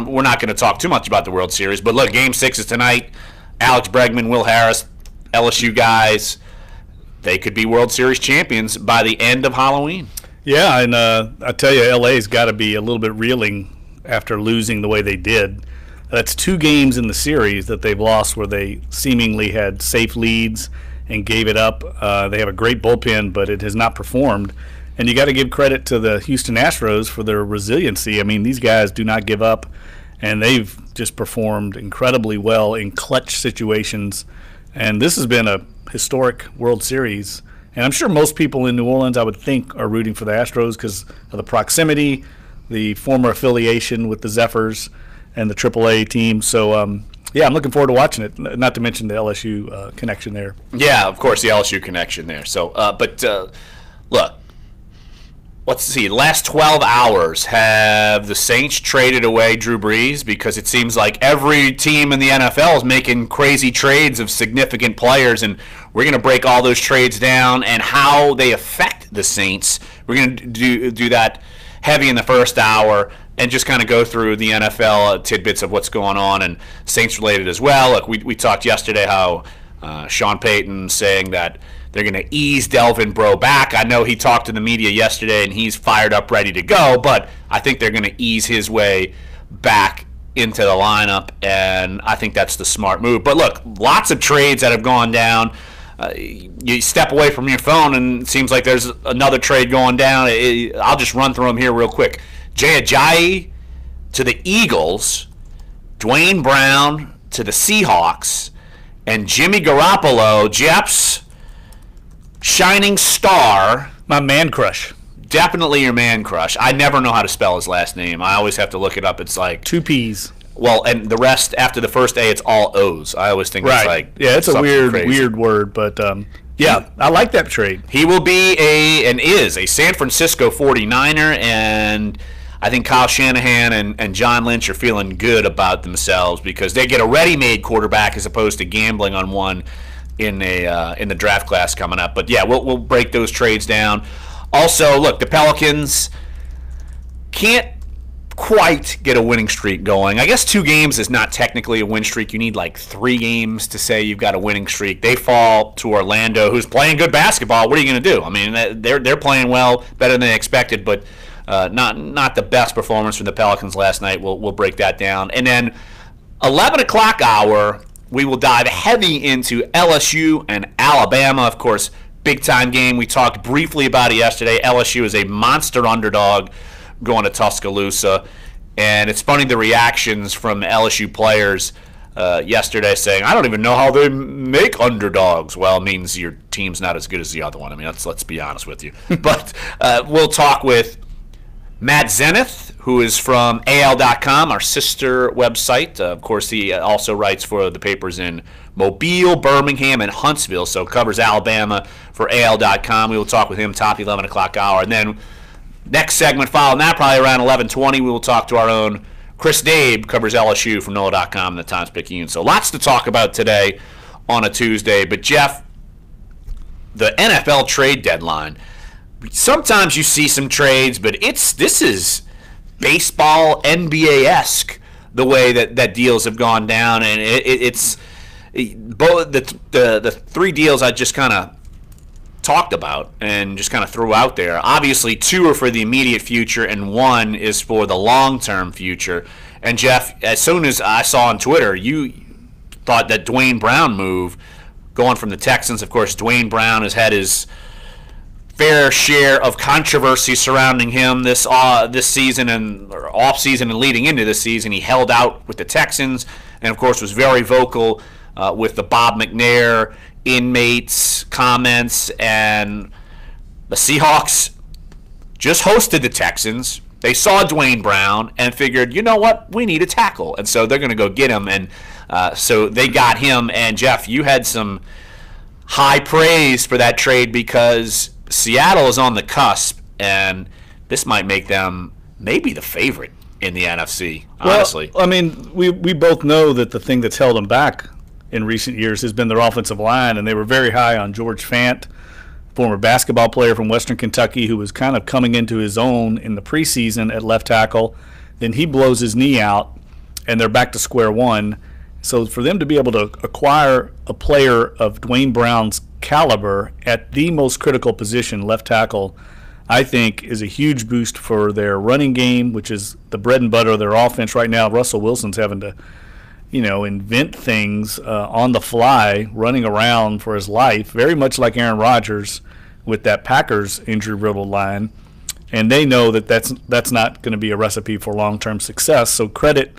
we're not going to talk too much about the World Series, but look, Game 6 is tonight. Alex Bregman, Will Harris, LSU guys, they could be World Series champions by the end of Halloween. Yeah, and I tell you, LA's got to be a little bit reeling after losing the way they did. That's 2 games in the series that they've lost where they seemingly had safe leads and gave it up. They have a great bullpen, but it has not performed. And you got to give credit to the Houston Astros for their resiliency. I mean, these guys do not give up, and they've just performed incredibly well in clutch situations. And this has been a historic World Series. And I'm sure most people in New Orleans, I would think, are rooting for the Astros because of the proximity, the former affiliation with the Zephyrs and the AAA team. So, yeah, I'm looking forward to watching it, not to mention the LSU connection there. Yeah, of course, the LSU connection there. So, look, let's see. Last 12 hours, have the Saints traded away Drew Brees? Because it seems like every team in the NFL is making crazy trades of significant players, and we're going to break all those trades down and how they affect the Saints. We're going to do that heavy in the first hour and just kind of go through the NFL tidbits of what's going on and Saints-related as well. Look, we talked yesterday how Sean Payton saying that they're going to ease Delvin Breaux back. I know he talked to the media yesterday, and he's fired up, ready to go, but I think they're going to ease his way back into the lineup, and I think that's the smart move. But look, lots of trades that have gone down. You step away from your phone, and it seems like there's another trade going down. I'll just run through them here real quick. Jay Ajayi to the Eagles, Dwayne Brown to the Seahawks, and Jimmy Garoppolo, Jeff's shining star. My man crush. Definitely your man crush. I never know how to spell his last name. I always have to look it up. It's like 2 P's. Well, and the rest, after the first A, it's all O's. I always think it's like yeah, it's a weird crazy. word, but yeah, I like that trade. He will be is a San Francisco 49er, and I think Kyle Shanahan and John Lynch are feeling good about themselves because they get a ready-made quarterback as opposed to gambling on one in the draft class coming up. But yeah, we'll break those trades down. Also, look, the Pelicans can't quite get a winning streak going. I guess 2 games is not technically a win streak. You need like 3 games to say you've got a winning streak. They fall to Orlando, who's playing good basketball. What are you going to do? I mean, they're playing well, better than they expected, but not the best performance from the Pelicans last night. We'll break that down. And then 11 o'clock hour, we will dive heavy into LSU and Alabama. Of course, big-time game. We talked briefly about it yesterday. LSU is a monster underdog going to Tuscaloosa. And it's funny the reactions from LSU players yesterday saying, I don't even know how they make underdogs. Well, it means your team's not as good as the other one. I mean, let's be honest with you. But we'll talk with Matt Zenith, who is from AL.com, our sister website. Of course, he also writes for the papers in Mobile, Birmingham, and Huntsville, so covers Alabama for AL.com. We will talk with him top 11 o'clock hour. And then next segment following that, probably around 11:20, we will talk to our own Chris Dabe, covers LSU from NOLA.com and the Times-Picayune. So lots to talk about today on a Tuesday. But, Jeff, the NFL trade deadline, sometimes you see some trades, but this is baseball NBA-esque the way that deals have gone down, and it's both the 3 deals I just kind of talked about and just kind of threw out there. Obviously, 2 are for the immediate future, and 1 is for the long-term future. And Jeff, as soon as I saw on Twitter, you thought that Dwayne Brown move going from the Texans. Of course, Dwayne Brown has had his fair share of controversy surrounding him this season and off season and leading into this season. He held out with the Texans and, of course, was very vocal with the Bob McNair inmates comments. And the Seahawks just hosted the Texans. They saw Dwayne Brown and figured, you know what, we need a tackle. And so they're going to go get him. And so they got him. And, Jeff, you had some high praise for that trade because Seattle is on the cusp, and this might make them maybe the favorite in the NFC, honestly. Well, I mean, we both know that the thing that's held them back in recent years has been their offensive line, and they were very high on George Fant, former basketball player from Western Kentucky who was kind of coming into his own in the preseason at left tackle. Then he blows his knee out, and they're back to square one. So for them to be able to acquire a player of Dwayne Brown's caliber at the most critical position, left tackle, I think is a huge boost for their running game, which is the bread and butter of their offense right now. Russell Wilson's having to, invent things on the fly, running around for his life, very much like Aaron Rodgers with that Packers injury-riddled line. And they know that that's not going to be a recipe for long-term success. So credit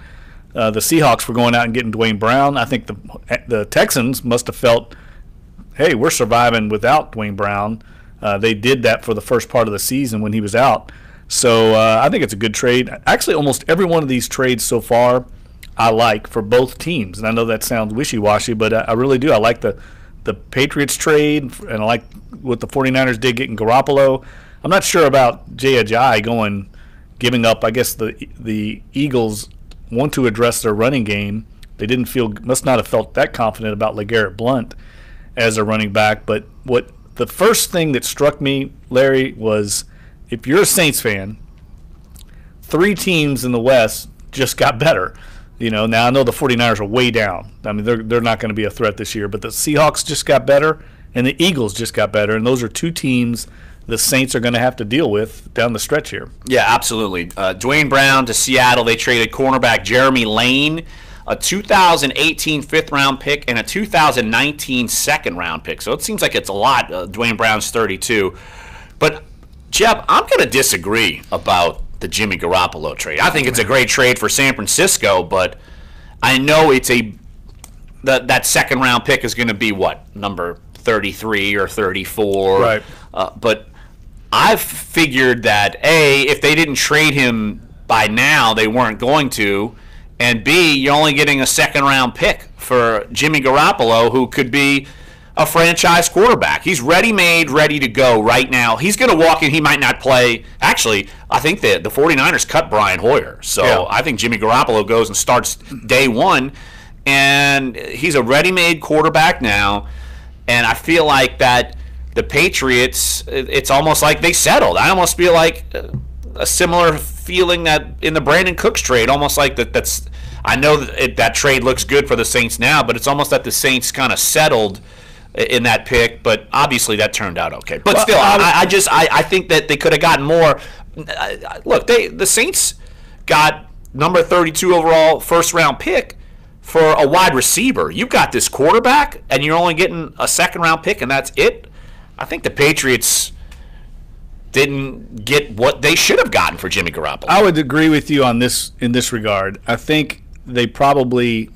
the Seahawks for going out and getting Dwayne Brown. I think the Texans must have felt, hey, we're surviving without Dwayne Brown. They did that for the first part of the season when he was out. So I think it's a good trade. Actually, almost every one of these trades so far I like for both teams. And I know that sounds wishy-washy, but I really do. I like the Patriots trade, and I like what the 49ers did getting Garoppolo. I'm not sure about Jay Ajayi giving up. I guess the Eagles want to address their running game. They must not have felt that confident about LeGarrette Blount as a running back. But the first thing that struck me, Larry, was if you're a Saints fan, 3 teams in the West just got better. Now I know the 49ers are way down. I mean, they're not going to be a threat this year. But the Seahawks just got better, and the Eagles just got better. And those are 2 teams the Saints are going to have to deal with down the stretch here. Yeah, absolutely. Dwayne Brown to Seattle. They traded cornerback Jeremy Lane, a 2018 fifth-round pick, and a 2019 second-round pick. So it seems like it's a lot. Dwayne Brown's 32. But, Jeb, I'm going to disagree about the Jimmy Garoppolo trade. I think it's a great trade for San Francisco, but I know that second-round pick is going to be, number 33 or 34. Right. But I've figured that, A, if they didn't trade him by now, they weren't going to, and B, you're only getting a second-round pick for Jimmy Garoppolo, who could be a franchise quarterback. He's ready-made, ready to go right now. He's going to walk in. He might not play. Actually, I think the 49ers cut Brian Hoyer, so yeah. I think Jimmy Garoppolo goes and starts day one, and he's a ready-made quarterback now, and I feel like that the Patriots, it's almost like they settled. I almost feel like a similar feeling that in the Brandon Cooks trade, almost like that's. I know that trade looks good for the Saints now, but it's almost that the Saints kind of settled in that pick. But obviously that turned out okay. But still, I think that they could have gotten more. Look, the Saints got number 32 overall first-round pick for a wide receiver. You've got this quarterback, and you're only getting a second-round pick, and that's it. I think the Patriots didn't get what they should have gotten for Jimmy Garoppolo. I would agree with you on this in this regard. I think they probably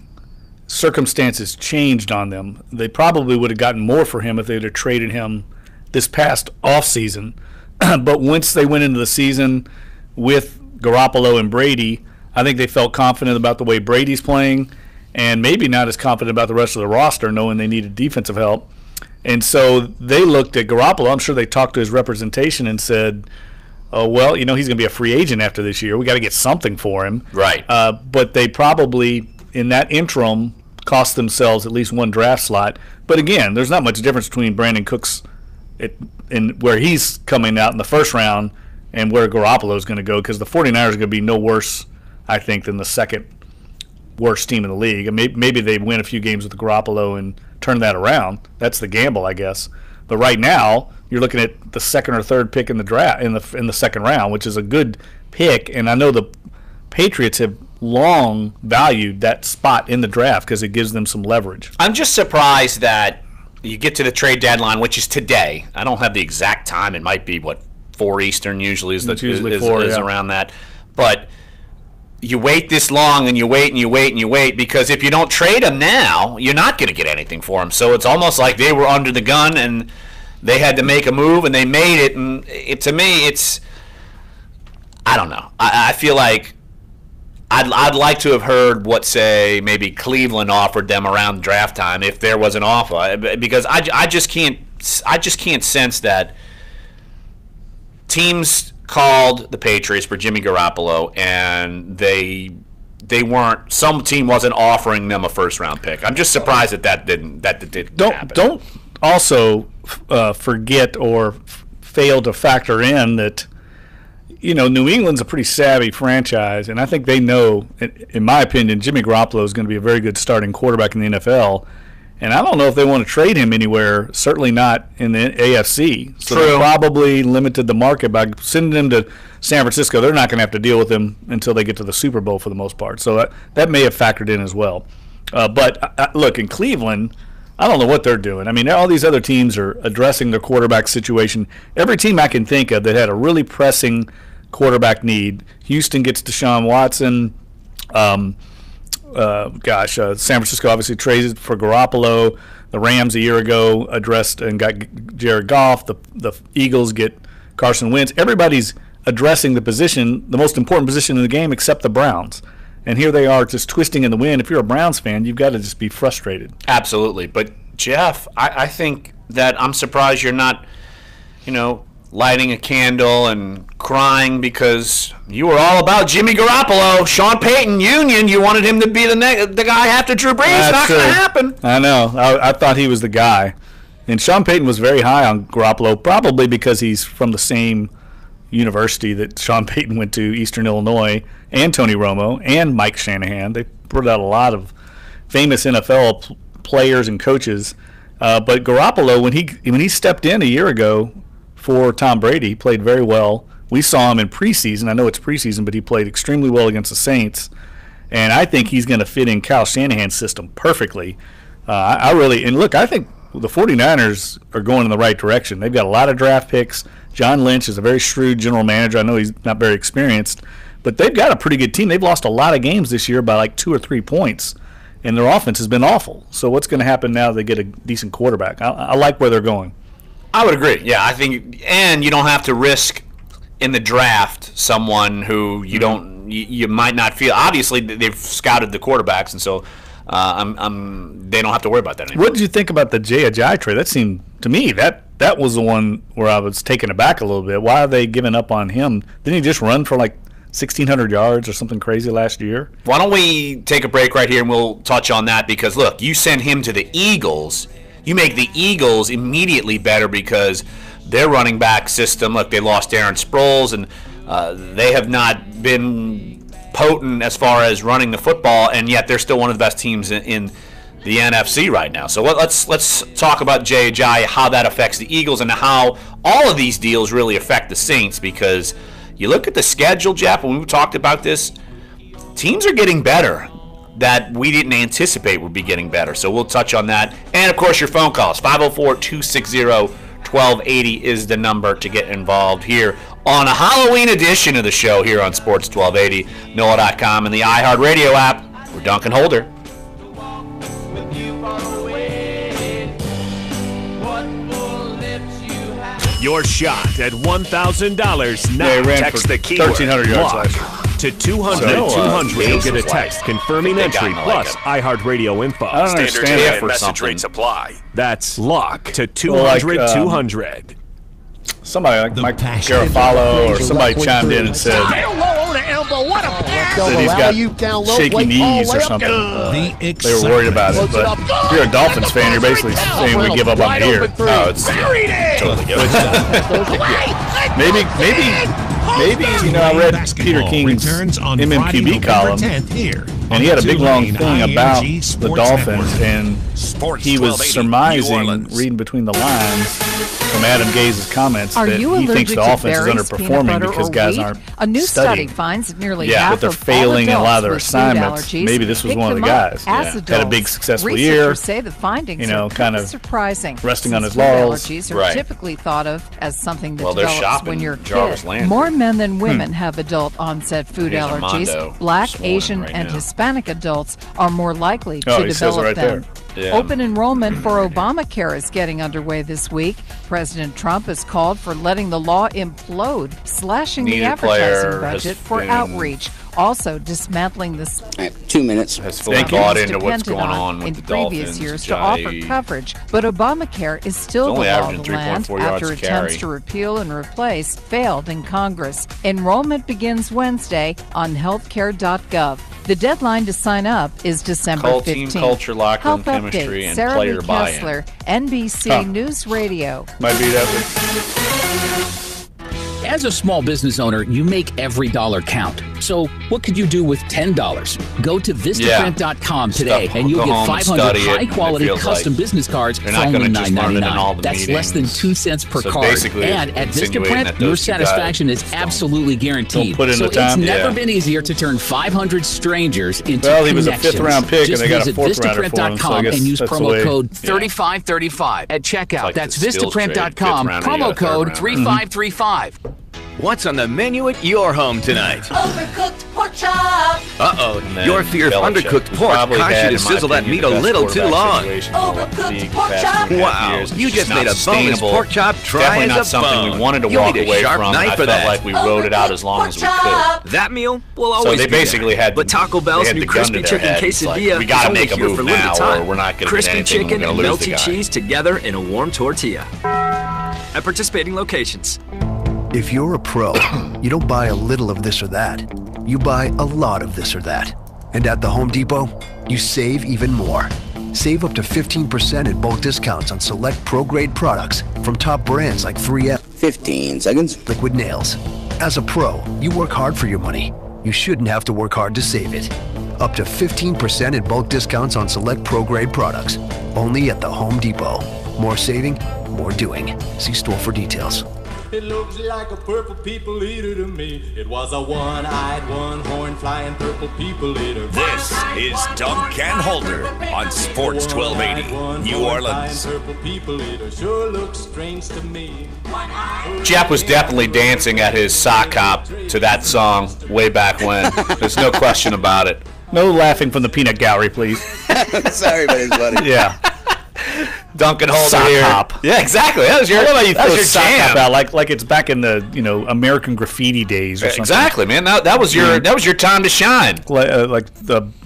circumstances changed on them. They probably would have gotten more for him if they would have traded him this past offseason. But once they went into the season with Garoppolo and Brady, I think they felt confident about the way Brady's playing and maybe not as confident about the rest of the roster, knowing they needed defensive help. And so they looked at Garoppolo. I'm sure they talked to his representation and said, oh, well, he's going to be a free agent after this year. We got to get something for him. Right. But they probably, in that interim, cost themselves at least one draft slot. But again, there's not much difference between Brandon Cooks and where he's coming out in the first round and where Garoppolo is going to go, because the 49ers are going to be no worse, I think, than the second worst team in the league. And maybe they win a few games with Garoppolo and turn that around. That's the gamble, I guess. But right now, you're looking at the second or third pick in the draft in the second round, which is a good pick. And I know the Patriots have long valued that spot in the draft because it gives them some leverage. I'm just surprised that you get to the trade deadline, which is today. I don't have the exact time. It might be 4 Eastern usually is around that. But you wait this long and you wait and you wait and you wait, because if you don't trade him now, you're not going to get anything for him. So it's almost like they were under the gun and they had to make a move and they made it. And to me, it's, I don't know. I feel like I'd like to have heard what, say, maybe Cleveland offered them around draft time if there was an offer, because I just can't sense that teams called the Patriots for Jimmy Garoppolo and some team wasn't offering them a first round pick. I'm just surprised that didn't happen. Don't also forget or fail to factor in that New England's a pretty savvy franchise, and I think they know, in my opinion, Jimmy Garoppolo is going to be a very good starting quarterback in the NFL. And I don't know if they want to trade him anywhere, certainly not in the AFC. So they probably limited the market by sending him to San Francisco. They're not going to have to deal with him until they get to the Super Bowl for the most part. So that may have factored in as well. But look, in Cleveland, I don't know what they're doing. I mean, all these other teams are addressing their quarterback situation. Every team I can think of that had a really pressing quarterback need. Houston gets Deshaun Watson. San Francisco obviously traded for Garoppolo. The Rams a year ago addressed and got Jared Goff. The Eagles get Carson Wentz. Everybody's addressing the most important position in the game, except the Browns. And here they are just twisting in the wind. If you're a Browns fan, you've got to just be frustrated. Absolutely. But, Jeff, I think that I'm surprised you're not, lighting a candle and crying because you were all about Jimmy Garoppolo, Sean Payton Union. You wanted him to be the guy after Drew Brees. It's not going to happen. I know. I thought he was the guy. And Sean Payton was very high on Garoppolo, probably because he's from the same university that Sean Payton went to, Eastern Illinois, and Tony Romo, and Mike Shanahan. They brought out a lot of famous NFL players and coaches. But Garoppolo, when he stepped in a year ago for Tom Brady, he played very well. We saw him in preseason. I know it's preseason, but he played extremely well against the Saints. And I think he's going to fit in Kyle Shanahan's system perfectly. I think the 49ers are going in the right direction. They've got a lot of draft picks. John Lynch is a very shrewd general manager. I know he's not very experienced, but they've got a pretty good team. They've lost a lot of games this year by like 2 or 3 points, and their offense has been awful. So what's going to happen now that they get a decent quarterback? I like where they're going. I would agree. Yeah, I think, and you don't have to risk in the draft someone who you might not feel. Obviously, they've scouted the quarterbacks, and so they don't have to worry about that anymore. What did you think about the Jay Ajayi trade? That seemed to me that was the one where I was taken aback a little bit. Why are they giving up on him? Didn't he just run for like 1,600 yards or something crazy last year? Why don't we take a break right here and we'll touch on that, because look, you send him to the Eagles. You make the Eagles immediately better because their running back system, look, they lost Darren Sproles, and they have not been potent as far as running the football, and yet they're still one of the best teams in the NFC right now. So let's talk about Jay Ajayi, how that affects the Eagles, and how all of these deals really affect the Saints, because you look at the schedule, Jeff, when we talked about this, teams are getting better that we didn't anticipate would be getting better. So we'll touch on that. And, of course, your phone calls. 504-260-1280 is the number to get involved here on a Halloween edition of the show here on Sports 1280, NOLA.com, and the iHeartRadio app. We're Dunc and Holder. Your shot at $1,000 now. Yeah, he ran text for the keyword 1,300 yards LOCK last year. to 200. You'll get a text confirming entry plus iHeartRadio info. I don't Standard understand that and for message something. rates apply. That's LOCK to 200. 200. Somebody like Mike Garafalo or somebody chimed in and said that he's got shaky knees or something. They were worried about it. But if you're a Dolphins fan, you're basically saying we give up on the year. Oh, it's totally good. Maybe, I read Peter King's MMQB column, and he had a big long thing about the Dolphins, and he was surmising, reading between the lines from Adam Gaze's comments, that he thinks the offense is underperforming because guys aren't A new studying. study finds that nearly Yeah, half but they're of failing in a lot of their all adults with food assignments. allergies Maybe this was pick one of the them up guys. as Yeah. adults. Had a big successful Researchers year, say the findings you know, are kind pretty of surprising. resting on Since his laurels. food allergies are Right. typically thought of as something that Well, they're develops shopping when you're a Jarvis kid. Landry. More men than women have adult onset food Here's allergies. Armando Black, this morning Asian, right and now. Hispanic adults are more likely Oh, to he says it develop right them. there. Yeah. Open enrollment for Obamacare is getting underway this week. President Trump has called for letting the law implode, slashing the Needed advertising player has budget for been- outreach, also dismantling the 2 minutes. Has fully Thank you. bought into what's depended going on with in the previous Dolphins. years to offer coverage. But Obamacare is still the only law averaging of the land 3.4 yards after a attempts carry. to repeal and replace failed in Congress. Enrollment begins Wednesday on healthcare.gov. The deadline to sign up is December Cult 15th. team culture, locker room Health chemistry, update, and Sarah player Lee buy-in. Kessler, NBC Huh. News Radio. Might be that one. As a small business owner, you make every dollar count. So what could you do with $10? Go to Vistaprint.com today and you'll get 500 high-quality custom business cards for only $9.99. That's less than 2 cents per card. And at Vistaprint, your satisfaction is absolutely guaranteed. So it's never been easier to turn 500 strangers into connections. Well, he was a fifth-round pick, and they got a fourth-rounder for him, so I guess and use that's the promo way. code 3535 at checkout. That's Vistaprint.com, promo code 3535. What's on the menu at your home tonight? Overcooked pork chop. Your fear of undercooked pork caused you to sizzle that meat a little too long. Overcooked pork chop. Wow, you just made a boneless pork chop dry Definitely not as a something bone. we wanted to You'll walk need a away sharp from. knife I for felt that. like we rode it out as long as we could. That meal will So always they be there. basically had, But Taco Bell's new crispy chicken quesadilla we got to is make a only here move for limited now, time. or we're not going to get Crispy anything. chicken We're and going to lose the melty guy. cheese together in a warm tortilla. At participating locations. If you're a pro, you don't buy a little of this or that. You buy a lot of this or that. And at the Home Depot, you save even more. Save up to 15% in bulk discounts on select pro-grade products from top brands like 3M. 15 seconds. Liquid Nails. As a pro, you work hard for your money. You shouldn't have to work hard to save it. Up to 15% in bulk discounts on select pro-grade products. Only at the Home Depot. More saving, more doing. See store for details. It looks like a purple people eater to me. It was a one-eyed, one-horn flying purple people eater. This is Dunc and Holder on Sports 1280, New Orleans. Purple people eater sure looks strange to me. Jeff was definitely dancing at his sock hop to that song way back when. There's no question about it. No laughing from the peanut gallery, please. Sorry, but it's funny. Yeah. Dunk and Holder Sock here. hop. Yeah, exactly. That was your, I love how you that was throw your sock jam. hop out like it's back in the American Graffiti days or something. Exactly, man. That was your time to shine. Like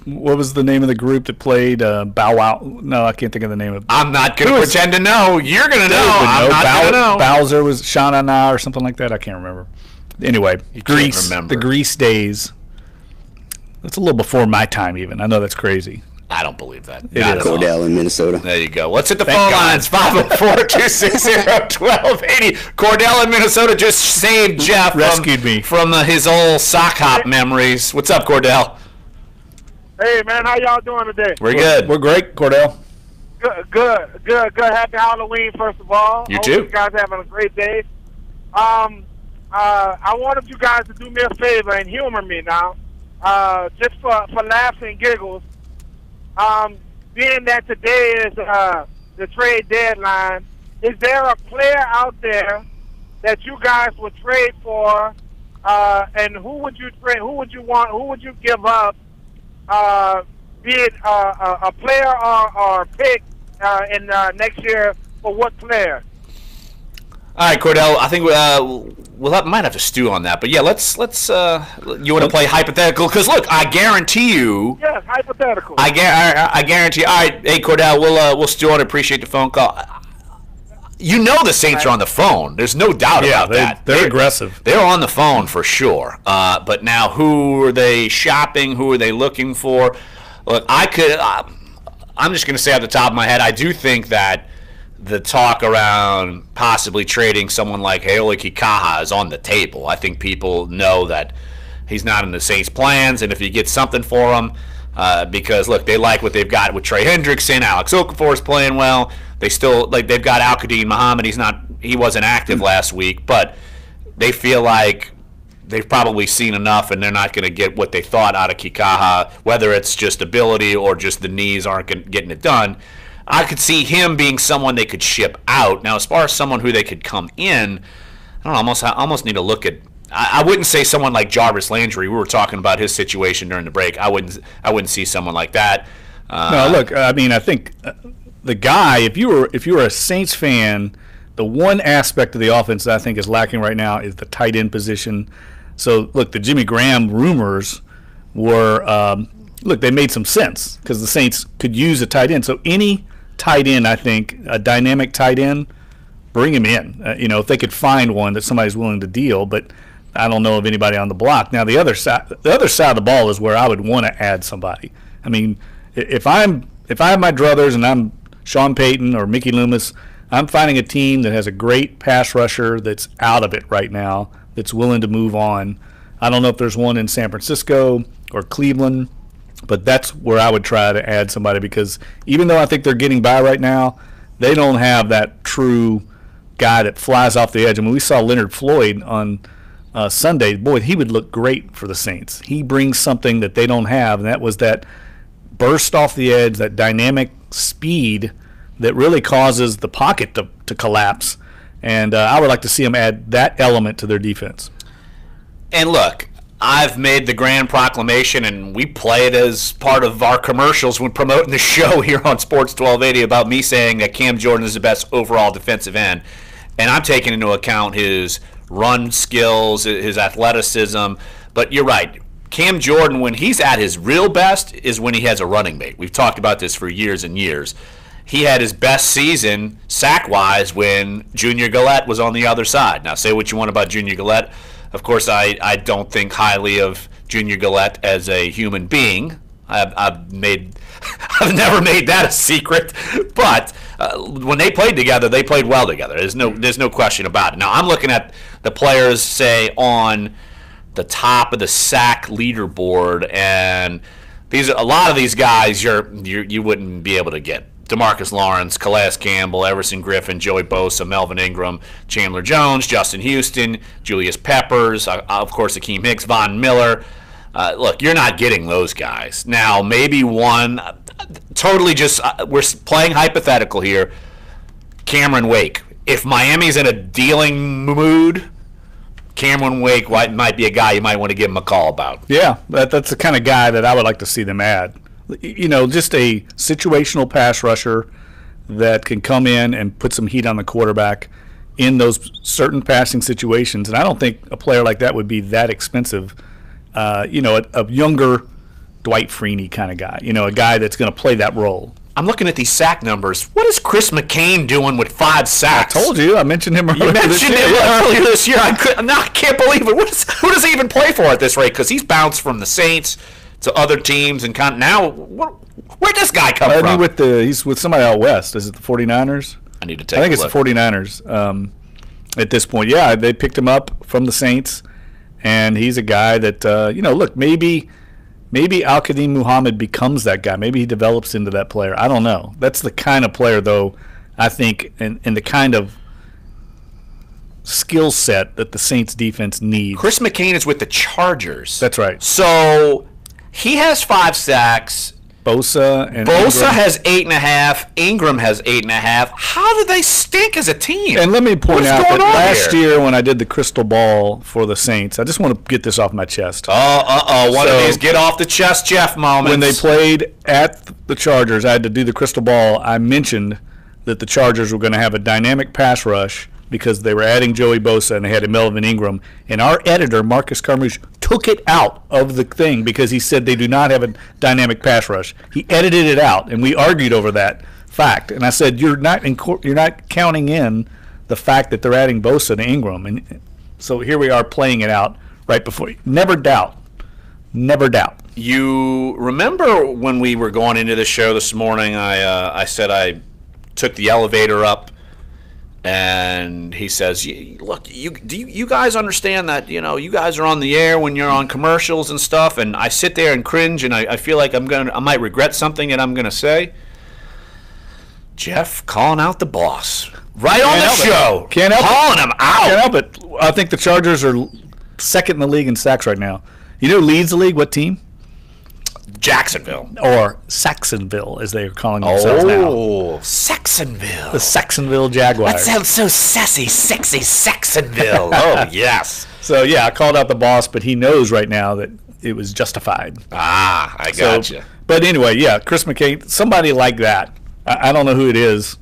what was the name of the group that played Bow Wow? No, I can't think of the name of. I'm not going to pretend to know. You're going to know. I'm not going to know. Bowser was Shana Na or something like that. I can't remember. Anyway, Grease. remember. The Grease days. That's a little before my time, even. I know that's crazy. I don't believe that. It is. Cordell in Minnesota. There you go. Let's hit the phone lines. 504-260-1280. Cordell in Minnesota just saved Jeff. Rescued me. From his old sock hop memories. What's up, Cordell? Hey, man. How y'all doing today? We're good. We're great, Cordell. Good. Happy Halloween, first of all. You Hope too. You guys having a great day. I wanted you guys to do me a favor and humor me now. Just for laughs and giggles. Being that today is the trade deadline, is there a player out there that you guys would trade for, and who would you trade? Who would you want? Who would you give up? Be it a player or a pick in next year for what player? All right, Cordell. I think might have to stew on that, but yeah, let's. You want to play hypothetical? Because look, I guarantee you. Yes, hypothetical. I guarantee. All right, hey Cordell, we'll stew on it. Appreciate the phone call. You know the Saints are on the phone. There's no doubt about that. They're aggressive. They're on the phone for sure. But now, who are they shopping? Who are they looking for? Look, I'm just going to say off the top of my head, I do think that the talk around possibly trading someone like Haole Kikaha is on the table. I think people know that he's not in the Saints' plans, and if you get something for him, because look, they like what they've got with Trey Hendrickson, Alex Okafor's playing well. They've got Al-Qadim Muhammad. He wasn't active last week, but they feel like they've probably seen enough, and they're not going to get what they thought out of Kikaha, whether it's just ability or just the knees aren't getting it done. I could see him being someone they could ship out. Now, as far as someone who they could come in, I don't know. I almost need to look at. I wouldn't say someone like Jarvis Landry. We were talking about his situation during the break. I wouldn't see someone like that. No, look. I mean, I think the guy. If you were a Saints fan, the one aspect of the offense that I think is lacking right now is the tight end position. So, look, the Jimmy Graham rumors were. Look, they made some sense because the Saints could use a tight end. So any tight end, I think, a dynamic tight end, bring him in. If they could find one that somebody's willing to deal, but I don't know of anybody on the block. Now, the other side of the ball is where I would want to add somebody. I mean, if I have my druthers and I'm Sean Payton or Mickey Loomis, I'm finding a team that has a great pass rusher that's out of it right now that's willing to move on. I don't know if there's one in San Francisco or Cleveland, but that's where I would try to add somebody, because even though I think they're getting by right now, they don't have that true guy that flies off the edge. I mean, we saw Leonard Floyd on Sunday. Boy, he would look great for the Saints. He brings something that they don't have, and that was that burst off the edge, that dynamic speed that really causes the pocket to collapse. And I would like to see them add that element to their defense. And look, I've made the grand proclamation, and we play it as part of our commercials when promoting the show here on Sports 1280, about me saying that Cam Jordan is the best overall defensive end. And I'm taking into account his run skills, his athleticism. But you're right. Cam Jordan, when he's at his real best, is when he has a running mate. We've talked about this for years and years. He had his best season sack-wise when Junior Galette was on the other side. Now, say what you want about Junior Galette. Of course, I don't think highly of Junior Galette as a human being. I've never made that a secret. But when they played together, they played well together. There's no question about it. Now, I'm looking at the players, say, on the top of the sack leaderboard, and a lot of these guys you wouldn't be able to get. DeMarcus Lawrence, Calais Campbell, Everson Griffin, Joey Bosa, Melvin Ingram, Chandler Jones, Justin Houston, Julius Peppers, of course Akeem Hicks, Von Miller. Look, you're not getting those guys. Now, maybe one, totally just, we're playing hypothetical here, Cameron Wake. If Miami's in a dealing mood, Cameron Wake might be a guy you might want to give him a call about. Yeah, that's the kind of guy that I would like to see them add. Just a situational pass rusher that can come in and put some heat on the quarterback in those certain passing situations. And I don't think a player like that would be that expensive. A younger Dwight Freeney kind of guy, a guy that's going to play that role. I'm looking at these sack numbers. What is Chris McCain doing with 5 sacks? I told you. I mentioned him earlier earlier this year. I can't believe it. Who does he even play for at this rate? Because he's bounced from the Saints to other teams, and now where'd this guy come from? He's with somebody out west. Is it the 49ers? I need to take a look. It's the 49ers at this point. Yeah, they picked him up from the Saints, and he's a guy that, look, maybe Al-Qadim Muhammad becomes that guy. Maybe he develops into that player. I don't know. That's the kind of player, though, I think, and the kind of skill set that the Saints defense needs. Chris McCain is with the Chargers. That's right. So he has 5 sacks. Bosa has 8.5. Ingram has 8.5. How do they stink as a team? And let me point out that last year when I did the crystal ball for the Saints, I just want to get this off my chest. One of these get off the chest, Jeff moments. When they played at the Chargers, I had to do the crystal ball. I mentioned that the Chargers were going to have a dynamic pass rush because they were adding Joey Bosa and they had Melvin Ingram. And our editor, Marcus Carmouche, took it out of the thing because he said they do not have a dynamic pass rush. He edited it out, and we argued over that fact. And I said, you're not counting in the fact that they're adding Bosa to Ingram. And so here we are playing it out right before you. Never doubt. Never doubt. You remember when we were going into the show this morning, I said I took the elevator up, and he says, look, do you guys understand that, you guys are on the air when you're on commercials and stuff, and I sit there and cringe, and I feel like I might regret something that I'm going to say. Jeff calling out the boss. Right on the show. Can't help it. Calling him out. Can't help it. I think the Chargers are second in the league in sacks right now. You know who leads the league? What team? Jacksonville. Or Saxonville, as they are calling themselves now. Oh, Saxonville. The Saxonville Jaguars. That sounds so sassy, sexy, Saxonville. Oh, yes. So, yeah, I called out the boss, but he knows right now that it was justified. I gotcha. But anyway, yeah, Chris McCain, somebody like that. I don't know who it is.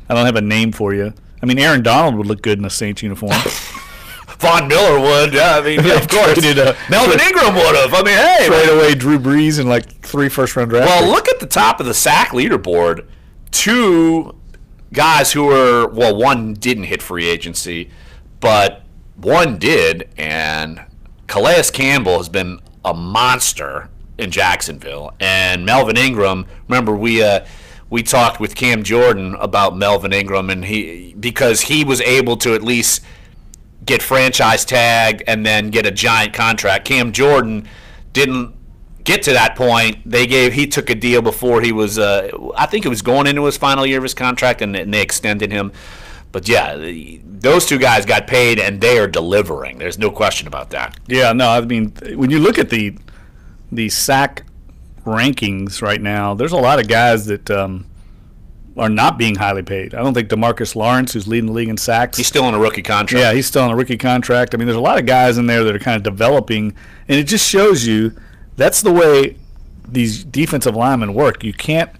I don't have a name for you. I mean, Aaron Donald would look good in a Saints uniform. Von Miller would. Yeah, I mean, of course. Melvin Ingram would have. I mean, hey. Trade away Drew Brees and like 3 first-round draft picks. Well, look at the top of the sack leaderboard. 2 guys who were, one didn't hit free agency, but one did, and Calais Campbell has been a monster in Jacksonville. And Melvin Ingram, remember we talked with Cam Jordan about Melvin Ingram, and because he was able to at least get franchise tagged and then get a giant contract. Cam Jordan didn't get to that point. He took a deal before he was, I think it was going into his final year of his contract, and they extended him. But yeah, those two guys got paid, and they are delivering. There's no question about that. Yeah, no, I mean, when you look at the sack rankings right now, there's a lot of guys that are not being highly paid. I don't think DeMarcus Lawrence, who's leading the league in sacks. He's still on a rookie contract. Yeah, he's still on a rookie contract. I mean, there's a lot of guys in there that are kind of developing, and it just shows you that's the way these defensive linemen work. You can't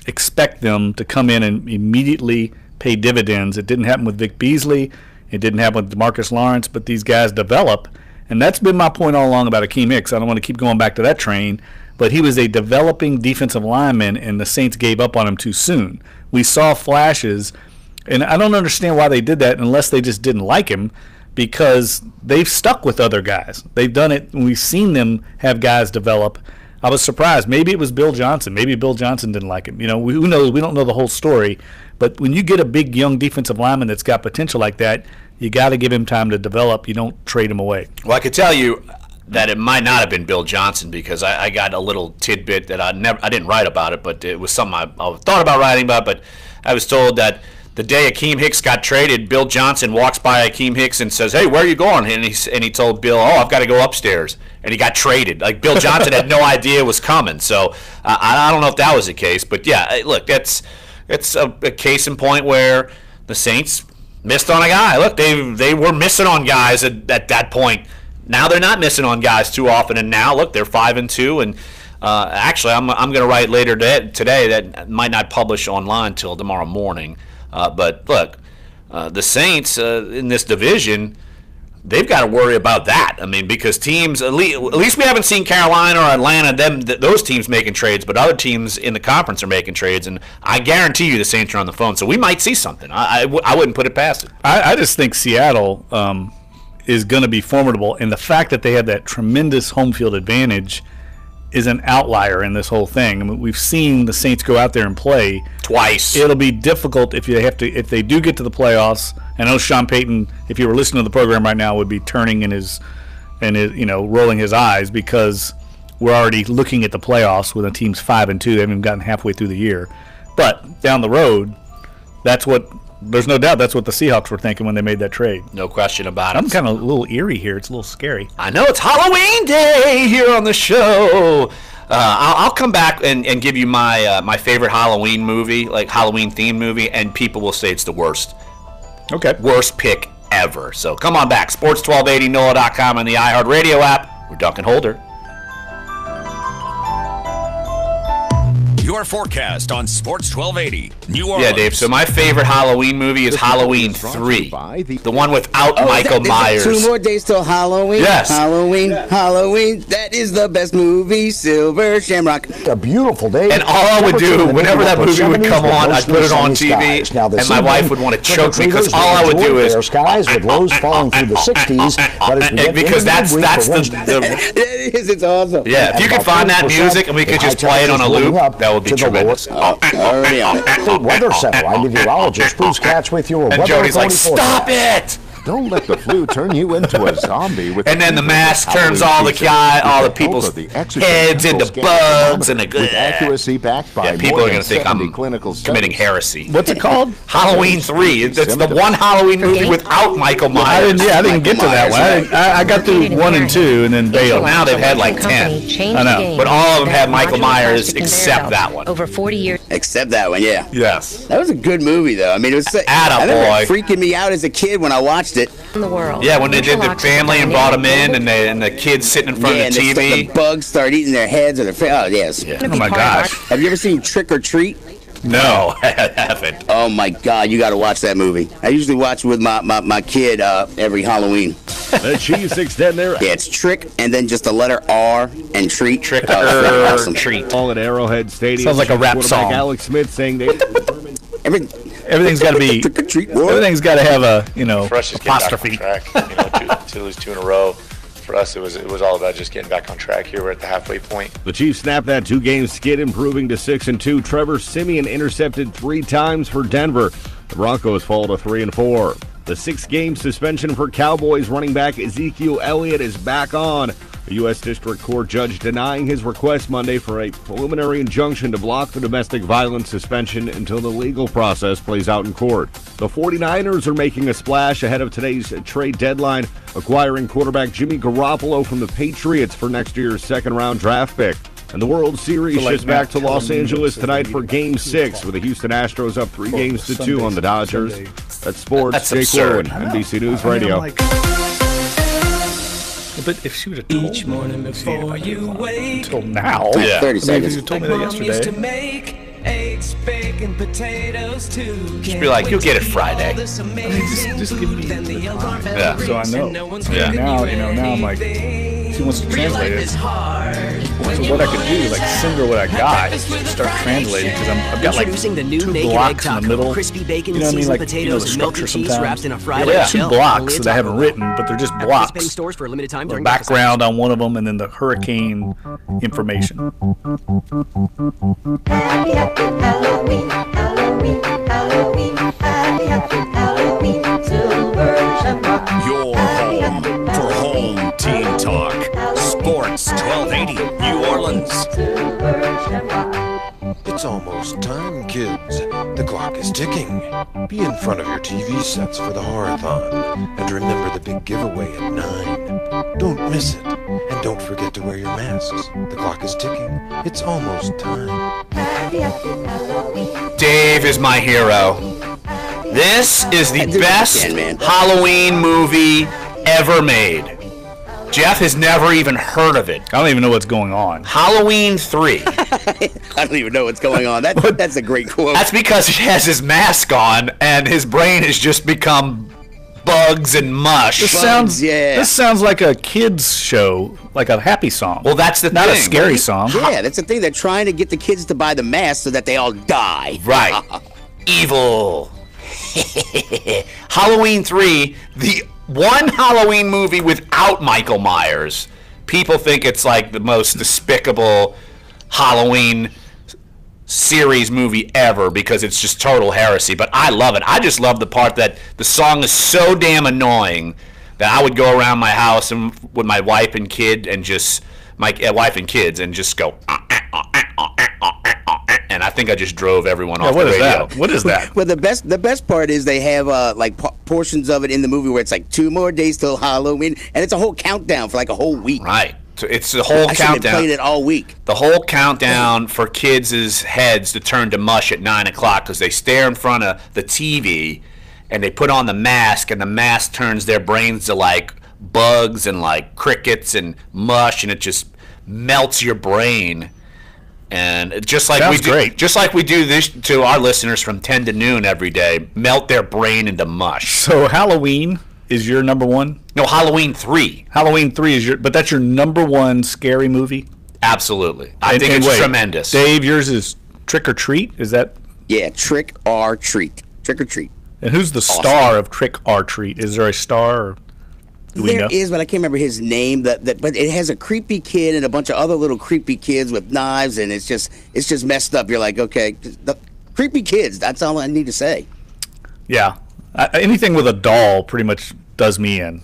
expect them to come in and immediately pay dividends. It didn't happen with Vic Beasley. It didn't happen with DeMarcus Lawrence, but these guys develop, and that's been my point all along about Akeem Hicks. I don't want to keep going back to that train, but he was a developing defensive lineman, and the Saints gave up on him too soon. We saw flashes, and I don't understand why they did that unless they just didn't like him, because they've stuck with other guys. They've done it, and we've seen them have guys develop. I was surprised. Maybe it was Bill Johnson. Maybe Bill Johnson didn't like him. Who knows? We don't know the whole story. But when you get a big, young defensive lineman that's got potential like that, you got to give him time to develop. You don't trade him away. Well, I could tell you that it might not have been Bill Johnson, because I got a little tidbit that I didn't write about it, but it was something I thought about writing about. But I was told that the day Akeem Hicks got traded, Bill Johnson walks by Akeem Hicks and says, "Hey, where are you going?" And he told Bill, "Oh, I've got to go upstairs." And he got traded. Like, Bill Johnson had no idea it was coming. So I don't know if that was the case, but yeah, look, it's a case in point where the Saints missed on a guy. Look, they were missing on guys at that point. Now they're not missing on guys too often, and now look, they're 5-2, and actually I'm going to write later today that might not publish online till tomorrow morning. But look, the Saints in this division, they've got to worry about that. I mean, because teams, at least we haven't seen Carolina or Atlanta, those teams making trades, but other teams in the conference are making trades, and I guarantee you the Saints are on the phone, so we might see something. I wouldn't put it past it. I just think Seattle is going to be formidable, and the fact that they have that tremendous home field advantage is an outlier in this whole thing. I mean, we've seen the Saints go out there and play twice. It'll be difficult if they do get to the playoffs. I know Sean Payton, if he were listening to the program right now, would be turning in his rolling his eyes, because we're already looking at the playoffs when the team's 5-2. They haven't even gotten halfway through the year. But down the road, there's no doubt that's what the Seahawks were thinking when they made that trade. No question about it. I'm kind of a little eerie here. It's a little scary. I know it's Halloween day here on the show. I'll come back and give you my favorite Halloween movie, like Halloween-themed movie, and people will say it's the worst. Okay. Worst pick ever. So come on back. Sports 1280, NOLA.com, and the iHeartRadio app. We're Dunc and Holder. Your forecast on Sports 1280, New Orleans. Yeah, Dave, so my favorite Halloween movie is Halloween 3. The one without Michael Myers. 2 more days till Halloween. Yes. Halloween. That is the best movie, Silver Shamrock. A beautiful day. And all I would do, whenever that movie would come on, I'd put it on TV, and my wife would want to choke me, because all I would do is... skies with lows falling through the 60s. Because that's It's awesome. Yeah, if you could find that music and we could just play it on a loop, that would be tremendous. Already on. Weather Center. I'm meteorologist Bruce Katz with you. And Jody's like, "Stop it!" Don't let the flu turn you into a zombie. And then the mask turns all the people's heads into bugs, and with accuracy backed by people are going to think I'm committing heresy. What's it called? Halloween 3. It's the one Halloween movie without Michael Myers. I didn't get to that one. I got through 1 and 2 and then bailed. Now they've had like 10. I know. But all of them had Michael Myers except that one. Over 40 years. Except that one, yeah. Yes. That was a good movie, though. I mean, it was. I remember it freaking me out as a kid when I watched it. In the world. Yeah, when they did the family and brought them in, and the kids sitting in front of the TV. The bugs start eating their heads or their face. Oh, yes. Yeah. Oh, my gosh. Have you ever seen Trick or Treat? No, I haven't. Oh, my God. You got to watch that movie. I usually watch it with my kid every Halloween. The Chiefs extend their... Yeah, it's Trick and then just the letter R and Treat. Trick or awesome. Treat. All at Arrowhead Stadium. Sounds like a rap song. Alex Smith saying they... Everything's got to be. Everything's got to have a apostrophe. To lose 2 in a row, for us it was all about just getting back on track here. We're at the halfway point. The Chiefs snapped that 2-game skid, improving to 6-2. Trevor Siemian intercepted 3 times for Denver. The Broncos fall to 3-4. The 6-game suspension for Cowboys running back Ezekiel Elliott is back on. A U.S. District Court judge denying his request Monday for a preliminary injunction to block the domestic violence suspension until the legal process plays out in court. The 49ers are making a splash ahead of today's trade deadline, acquiring quarterback Jimmy Garoppolo from the Patriots for next year's second-round draft pick. And the World Series shifts back to Los Angeles tonight for Game 6, with the Houston Astros up 3-2 on the Dodgers. That's sports. That's Jake absurd. Lowen, NBC News Radio. But if she would have told Each morning before you wake, until now, 30 seconds. If you told me that Mom used to yesterday. make eggs, bacon, potatoes too. Just be like, you'll get it Friday. Just give me Yeah. so I know. Yeah. Now, now I'm like, she wants to translate it. So what I could do is like send her what I got, start translating, because I've got like Introducing the new 2 naked egg blocks in the taco, middle. crispy bacon, You know what I mean? seasoned Like, potatoes, the and melted structure cheese sometimes. wrapped in a fried Yeah, egg 2 shell. blocks that I haven't Taco written, but they're just After blocks. participating stores for a limited time The during background on one of them, and then the hurricane information. Happy, happy Halloween, Halloween, Halloween, happy, happy Halloween, Silver Shamrock. Your home for home team talk. Sports 1280, New Orleans. It's almost time, kids. The clock is ticking. Be in front of your TV sets for the Horathon. And remember the big giveaway at 9. Don't miss it. And don't forget to wear your masks. The clock is ticking. It's almost time. Happy, happy Halloween. Dave is my hero. This is the best Halloween movie ever made. Jeff has never even heard of it. I don't even know what's going on. Halloween 3. I don't even know what's going on. That's a great quote. That's because he has his mask on and his brain has just become bugs and mush. This sounds like a kids show, like a happy song. Well, that's the not thing. a scary song. Yeah, that's the thing. They're trying to get the kids to buy the mask so that they all die. Right. Evil. Halloween 3, the one Halloween movie without Michael Myers. People think it's like the most despicable Halloween series movie ever because it's just total heresy, but I love it. I just love the part that the song is so damn annoying that I would go around my house and with my wife and kid and just my wife and kids and just go and I think I just drove everyone off the radio. What is that? Well, the best part is they have like portions of it in the movie where it's like 2 more days till Halloween, and it's a whole countdown for like a whole week. Right. So it's the whole countdown. They played it all week. The whole countdown for kids' heads to turn to mush at 9 o'clock because they stare in front of the TV and they put on the mask, and the mask turns their brains to like bugs and like crickets and mush, and it just melts your brain. And just like we do this to our listeners from 10 to noon every day, melt their brain into mush. So Halloween is your number one? No, Halloween 3. Halloween 3 is but that's your number one scary movie? Absolutely. I think it's tremendous. Dave, yours is Trick or Treat? Is that? Yeah, Trick or Treat. Trick or Treat. And who's the star of Trick or Treat? Is there a star? Or there is, but I can't remember his name. But it has a creepy kid and a bunch of other little creepy kids with knives, and it's just messed up. You're like, okay, the creepy kids. That's all I need to say. Yeah, anything with a doll pretty much does me in.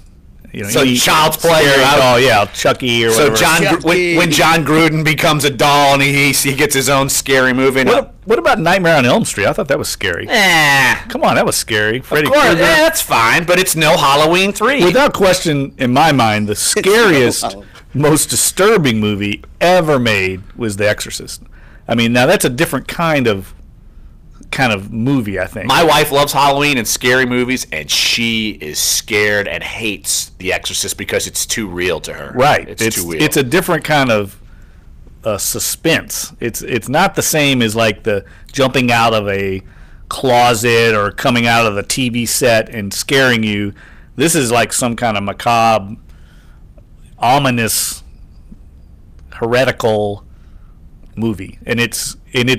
You know, so Child's Play. Oh yeah, Chucky or whatever. So when John Gruden becomes a doll and he gets his own scary movie. What about Nightmare on Elm Street? I thought that was scary. Come on, that was scary. Freddy Krueger. That's fine, but it's no Halloween 3. Without question, in my mind, the scariest, most disturbing movie ever made was The Exorcist. I mean, now that's a different kind of movie, I think. My wife loves Halloween and scary movies, and she is scared and hates The Exorcist because it's too real to her. Right. It's too real. It's a different kind of suspense. It's not the same as like the jumping out of a closet or coming out of the TV set and scaring you. This is like some kind of macabre, ominous, heretical movie, and it's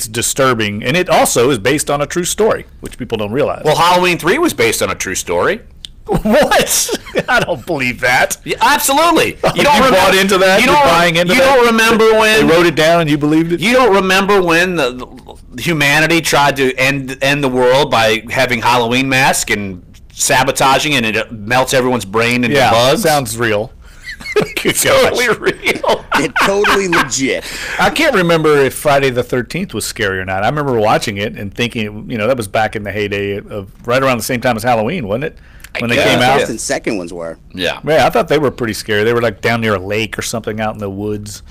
disturbing, and it also is based on a true story, which people don't realize. Well, Halloween 3 was based on a true story. What? I don't believe that. Yeah, absolutely. You bought into that? You're buying into that? You don't remember when they wrote it down and you believed it? You don't remember when the humanity tried to end the world by having Halloween masks and sabotaging and it melts everyone's brain into Yeah, bugs. sounds real. It's totally real. It's totally legit. I can't remember if Friday the 13th was scary or not. I remember watching it and thinking, that was back in the heyday of right around the same time as Halloween, wasn't it? When they came out. The first and second ones were. Yeah. Yeah, I thought they were pretty scary. They were like down near a lake or something out in the woods.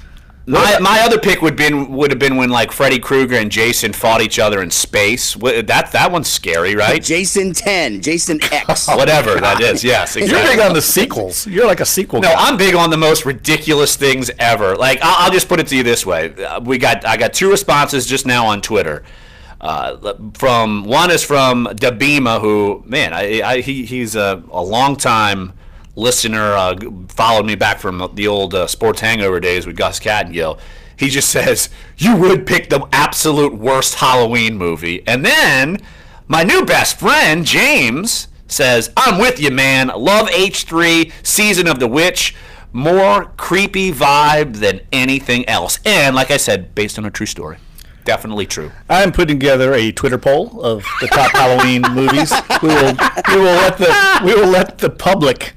My other pick would have been when like Freddy Krueger and Jason fought each other in space. That one's scary, right? Jason 10, Jason X, whatever that is. Yes, exactly. You're big on the sequels. You're like a sequel guy. No, I'm big on the most ridiculous things ever. Like I'll just put it to you this way: I got 2 responses just now on Twitter. One is from Dabima, who he's a long time listener, followed me back from the old Sports Hangover days with Gus Cattingill. He just says, you would pick the absolute worst Halloween movie. And then my new best friend, James, says, I'm with you, man. Love H3, Season of the Witch. More creepy vibe than anything else. And like I said, based on a true story. Definitely true. I'm putting together a Twitter poll of the top Halloween movies. We will let the public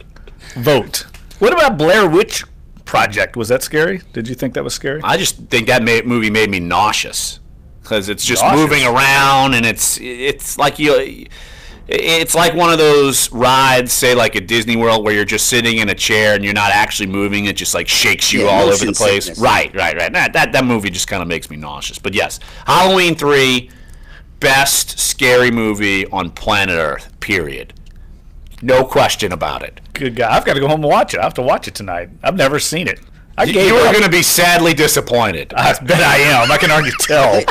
vote. What about Blair Witch Project? Was that scary? Did you think that was scary? I just think that movie made me nauseous because it's just moving around and it's like it's like one of those rides, say like at Disney World, where you're just sitting in a chair and you're not actually moving. It just like shakes you all over the place. Sickness. Right. That movie just kind of makes me nauseous. But yes, Halloween 3, best scary movie on planet Earth. Period. No question about it. Good guy. I've got to go home and watch it. I have to watch it tonight. I've never seen it. You are going to be sadly disappointed. I bet I am. I can already tell.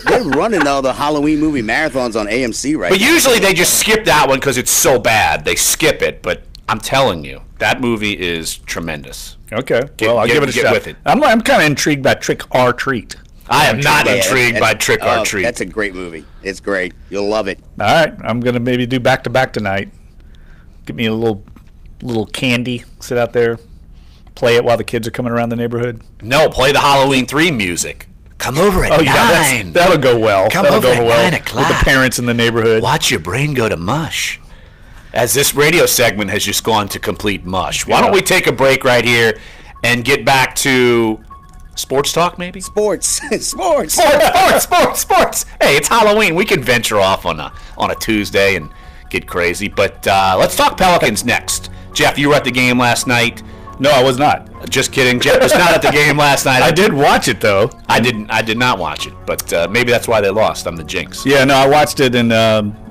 They're running all the Halloween movie marathons on AMC right now. But usually they just skip that one because it's so bad. They skip it. But I'm telling you, that movie is tremendous. Okay. I'll give it a shot. With it. I'm kind of intrigued by Trick or Treat. I am not intrigued by Trick or Treat. That's a great movie. It's great. You'll love it. All right. I'm going to maybe do back-to-back tonight. Get me a little candy, sit out there, play it while the kids are coming around the neighborhood. No, play the Halloween 3 music. Come over at 9. Yeah, that'll go well. Come over at 9 o'clock. With the parents in the neighborhood. Watch your brain go to mush. As this radio segment has just gone to complete mush. Why don't we take a break right here and get back to sports talk, maybe? Sports. Hey, it's Halloween. We can venture off on a Tuesday and get crazy. But let's talk Pelicans next. Jeff, you were at the game last night. No, I was not. Just kidding. Jeff was not at the game last night. I did watch it, though. I did not watch it, but maybe that's why they lost. I'm the jinx. Yeah, no, I watched it, and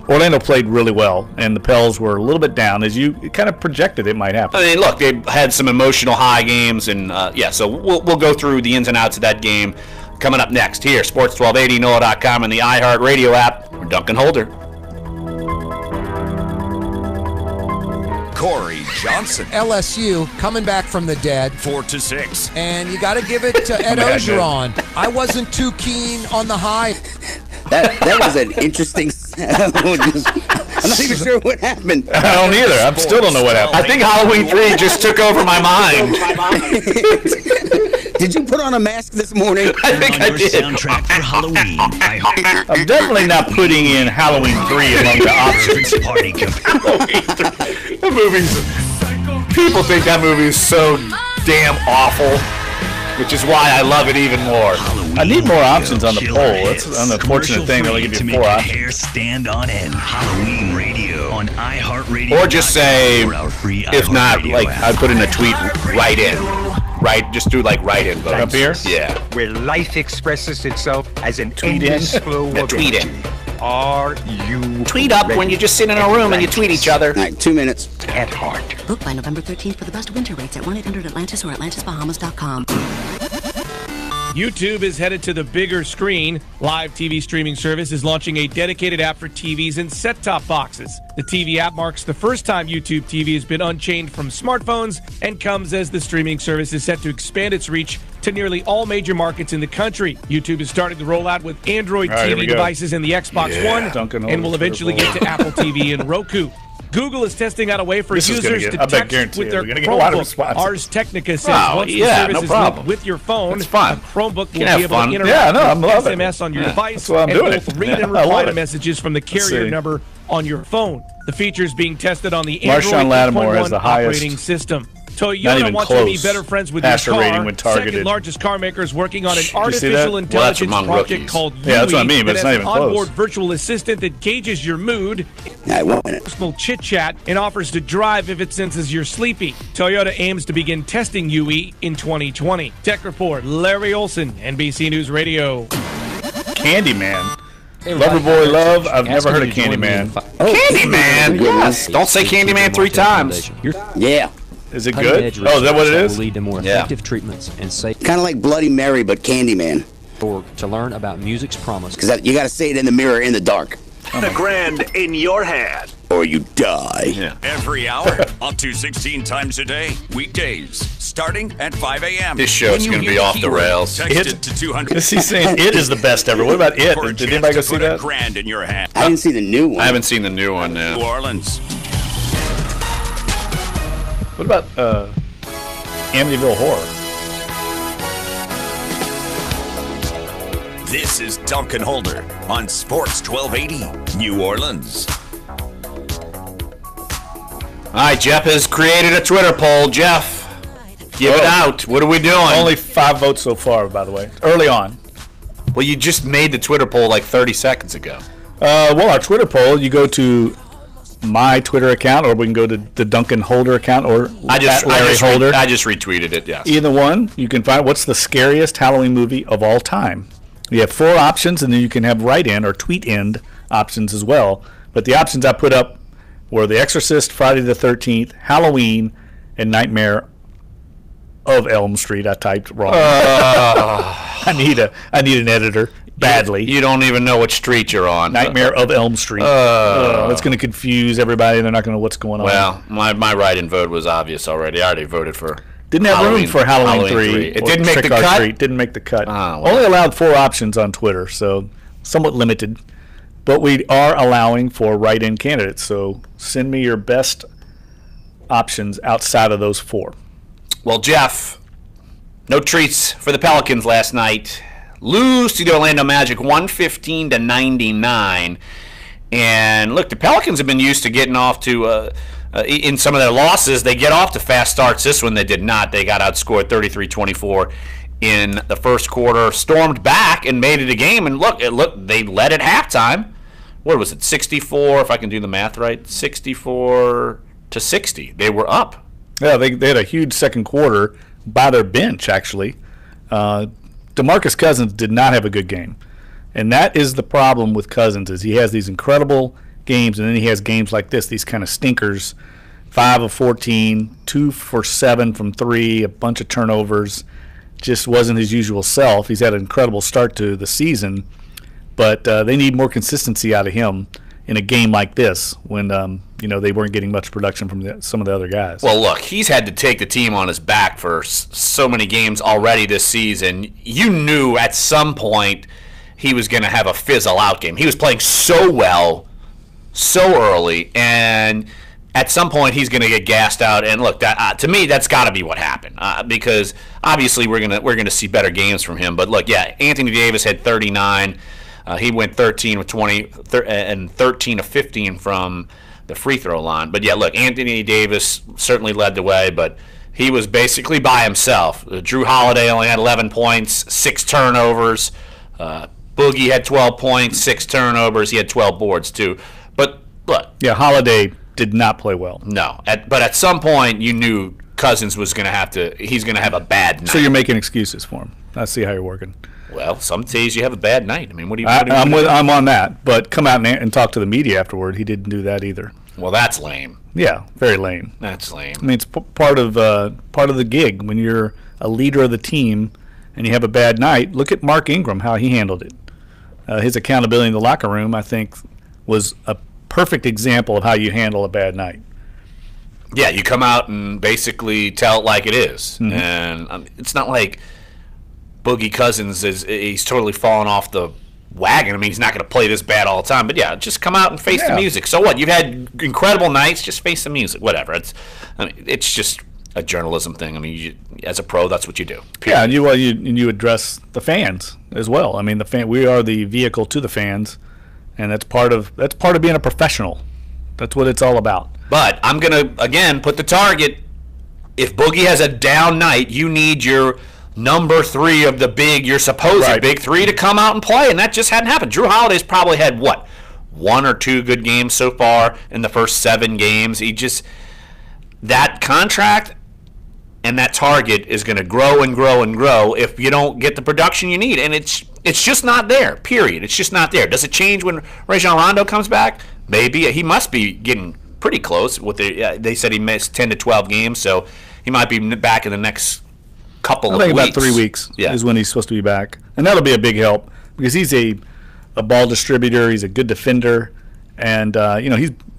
Orlando played really well, and the Pels were a little bit down, as you kind of projected it might happen. I mean, look, they had some emotional high games, and so we'll go through the ins and outs of that game coming up next here. Sports 1280, NOLA.com, and the iHeart Radio app. We're Dunc and Holder. Corey Johnson. LSU coming back from the dead. 4-6. And you got to give it to Ed Ogeron. I wasn't too keen on the hype. That was an interesting. I'm not even sure what happened. I don't either. I still don't know what happened. I think Halloween 3 just took over my mind. Did you put on a mask this morning? I think I did. Soundtrack for Halloween. I'm definitely not putting in Halloween 3 among the options. Party That movie's. People think that movie is so damn awful, which is why I love it even more. I need more options on the poll. That's an unfortunate thing. They only give you 4 options. Hair stand on end. Halloween radio on iHeartRadio. Or just say, if not, like I put in a tweet, write in. Right, just do like write-in votes. Up here? Yeah. Where life expresses itself as an endless flow of tweet in. Are you tweet up when you just sit in a room and you tweet each other? All right, 2 minutes. At heart. Book by November 13th for the best winter rates at 1-800-Atlantis or AtlantisBahamas.com. YouTube is headed to the bigger screen. Live TV streaming service is launching a dedicated app for TVs and set-top boxes. The TV app marks the first time YouTube TV has been unchained from smartphones and comes as the streaming service is set to expand its reach to nearly all major markets in the country. YouTube is starting to roll out with Android TV devices and the Xbox One and will eventually get to Apple TV and Roku. Google is testing out a way for users to text with their Chromebook. Ars Technica says once the service is linked with your phone, a Chromebook will be able to interact with SMS on your device and both read and reply to messages from the carrier number on your phone. The feature is being tested on the Marshawn Android Lattimore has 8.1 the highest, operating system. not Toyota even wants to be close, better friends with passer your rating car. when targeted. Second largest car maker is working on an You see artificial that? intelligence among project rookies. called Yeah, that's what I mean, but that it's has not an even close. onboard virtual assistant that gauges your mood, personal chit chat, and offers to drive if it senses you're sleepy. Toyota aims to begin testing UE in 2020. Tech Report, Larry Olson, NBC News Radio. Candyman. Loverboy Love. I've never heard of Candyman. Candyman, yes. Don't say Candyman 3 times. Yeah. Is it good? Oh, is that what it is? Lead to more effective treatments and safe. Kind of like Bloody Mary, but Candyman. To learn about music's promise. Because you got to say it in the mirror in the dark. $1,000 in your hand. Or you die. Yeah. Every hour, up to 16 times a day. Weekdays, starting at 5 a.m. This show's going to be off the rails. Text it to 200. Is he saying it is the best ever? What about it? For a Did chance anybody go to see put that? $1,000 in your hand. I didn't see the new one. I haven't seen the new one now. New Orleans. What about Amityville Horror? This is Dunc and Holder on Sports 1280, New Orleans. All right, Jeff has created a Twitter poll. Jeff, give it out. What are we doing? Only 5 votes so far, by the way. Early on. Well, you just made the Twitter poll like 30 seconds ago. Well, our Twitter poll, you go to my Twitter account, or we can go to the Duncan Holder account, or Larry Holder. I just retweeted it, yes. Either one, you can find what's the scariest Halloween movie of all time. You have 4 options, and then you can have write-in or tweet-in options as well. But the options I put up were The Exorcist, Friday the 13th, Halloween, and Nightmare of Elm Street. I typed wrong. I need an editor badly. You don't even know what street you're on. Nightmare of Elm Street. That's going to confuse everybody. They're not going to know what's going on. Well, my write-in vote was obvious already. I already voted for. Didn't have room for Halloween 3. It didn't make the cut? Treat. Didn't make the cut. Well. Only allowed 4 options on Twitter, so somewhat limited. But we are allowing for write-in candidates, so send me your best options outside of those 4. Well, Jeff, no treats for the Pelicans last night. Lose to the Orlando Magic 115-99. And look, the Pelicans have been used to getting off to in some of their losses, they get off to fast starts. This one they did not. They got outscored 33-24 in the first quarter, stormed back and made it a game. And look, they led at halftime. What was it, 64, if I can do the math right, 64-60. They were up. Yeah, they had a huge second quarter by their bench, actually. DeMarcus Cousins did not have a good game. And that is the problem with Cousins, is he has these incredible games, and then he has games like this, these kind of stinkers, 5 of 14, 2 for 7 from 3, a bunch of turnovers. Just wasn't his usual self. He's had an incredible start to the season, but they need more consistency out of him in a game like this when they weren't getting much production from some of the other guys. Well, look, he's had to take the team on his back for so many games already this season. You knew at some point he was going to have a fizzle-out game. He was playing so well so early, and at some point he's going to get gassed out. And look, that to me, that's got to be what happened, because obviously we're gonna see better games from him. But look, yeah, Anthony Davis had 39. He went 13 of 20 and 13 of 15 from the free throw line. But yeah, look, Anthony Davis certainly led the way, but he was basically by himself. Drew Holiday only had 11 points, 6 turnovers. Boogie had 12 points, 6 turnovers. He had 12 boards too. But look, yeah, Holiday did not play well. No, but at some point you knew Cousins was going to have to. He's going to have a bad night. So you're making excuses for him. I see how you're working. Well, some days you have a bad night. I mean, what do you? I'm on that, but come out and talk to the media afterward. He didn't do that either. Well, that's lame. Yeah, very lame. That's lame. I mean, it's part of the gig when you're a leader of the team and you have a bad night. Look at Mark Ingram, how he handled it. His accountability in the locker room, I think, was a perfect example of how you handle a bad night. Yeah, you come out and basically tell it like it is. Mm-hmm. And it's not like Boogie Cousins he's totally fallen off the wagon. I mean, he's not going to play this bad all the time. But yeah, just come out and face the music. So what? You've had incredible nights. Just face the music. Whatever. It's just a journalism thing. I mean, as a pro, that's what you do. Period. Yeah, and you address the fans as well. I mean, we are the vehicle to the fans, and that's part of being a professional. That's what it's all about. But I'm gonna again put the target. If Boogie has a down night, you need your number 3 of the your supposed big 3 to come out and play, and that just hadn't happened. Drew Holiday's probably had what, 1 or 2 good games so far in the first 7 games. That contract and that target is going to grow and grow and grow if you don't get the production you need, and it's just not there. Period. It's just not there. Does it change when Rajon Rondo comes back? Maybe. He must be getting pretty close. They said he missed 10 to 12 games, so he might be back in the next couple of weeks. I think about 3 weeks is when he's supposed to be back, and that'll be a big help because he's a ball distributor. He's a good defender, and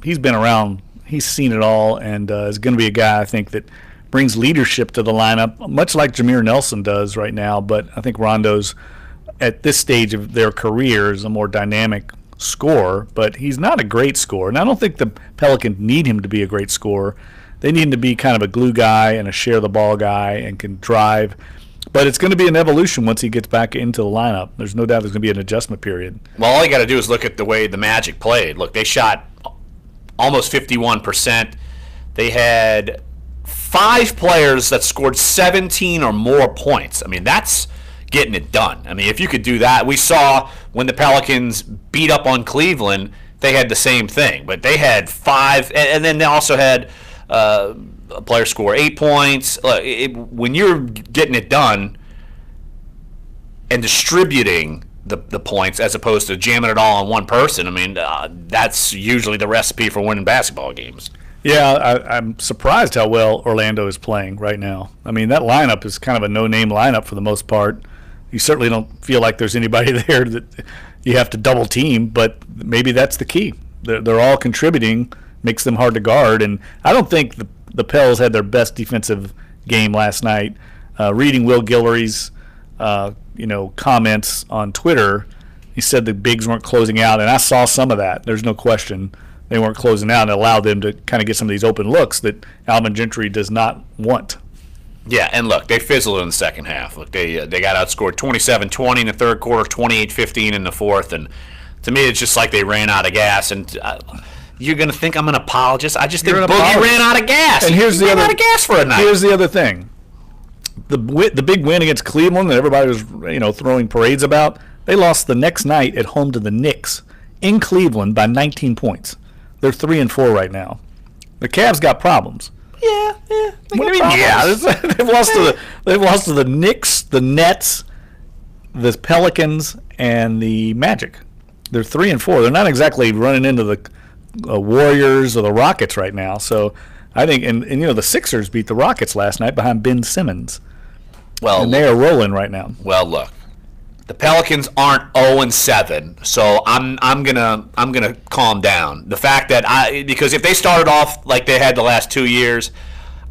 he's been around. He's seen it all, and is going to be a guy I think that brings leadership to the lineup, much like Jameer Nelson does right now. But I think Rondo's at this stage of their career is a more dynamic scorer, but he's not a great scorer. And I don't think the Pelicans need him to be a great scorer. They need him to be kind of a glue guy and a share the ball guy and can drive. But it's going to be an evolution once he gets back into the lineup. There's no doubt there's going to be an adjustment period. Well, all you got to do is look at the way the Magic played. Look, they shot almost 51%. They had 5 players that scored 17 or more points. I mean, that's getting it done. I mean, if you could do that, we saw when the Pelicans beat up on Cleveland, they had the same thing. But they had 5, and then they also had a player score 8 points. When you're getting it done and distributing the points as opposed to jamming it all on one person, I mean, that's usually the recipe for winning basketball games. Yeah, I'm surprised how well Orlando is playing right now. I mean, that lineup is kind of a no-name lineup for the most part. You certainly don't feel like there's anybody there that you have to double team, but maybe that's the key. They're all contributing, makes them hard to guard, and I don't think the Pels had their best defensive game last night. Reading Will Guillory's comments on Twitter, he said the bigs weren't closing out, and I saw some of that. There's no question. They weren't closing out and allowed them to kind of get some of these open looks that Alvin Gentry does not want. Yeah, and look, they fizzled in the second half. Look, they got outscored 27-20 in the third quarter, 28-15 in the fourth, and to me it's just like they ran out of gas. And you're going to think I'm an apologist? I just think Boogie ran out of gas. And here's he ran out of gas for a night. Here's the other thing: the big win against Cleveland that everybody was throwing parades about. They lost the next night at home to the Knicks in Cleveland by 19 points. They're 3-4 right now. The Cavs got problems. Yeah. What do you mean? Yeah, they've lost to the Knicks, the Nets, the Pelicans, and the Magic. They're 3-4. They're not exactly running into the Warriors or the Rockets right now. So I think, and the Sixers beat the Rockets last night behind Ben Simmons. Well, and they are rolling right now. Well, look. The Pelicans aren't 0-7, so I'm gonna calm down. The fact that because if they started off like they had the last 2 years,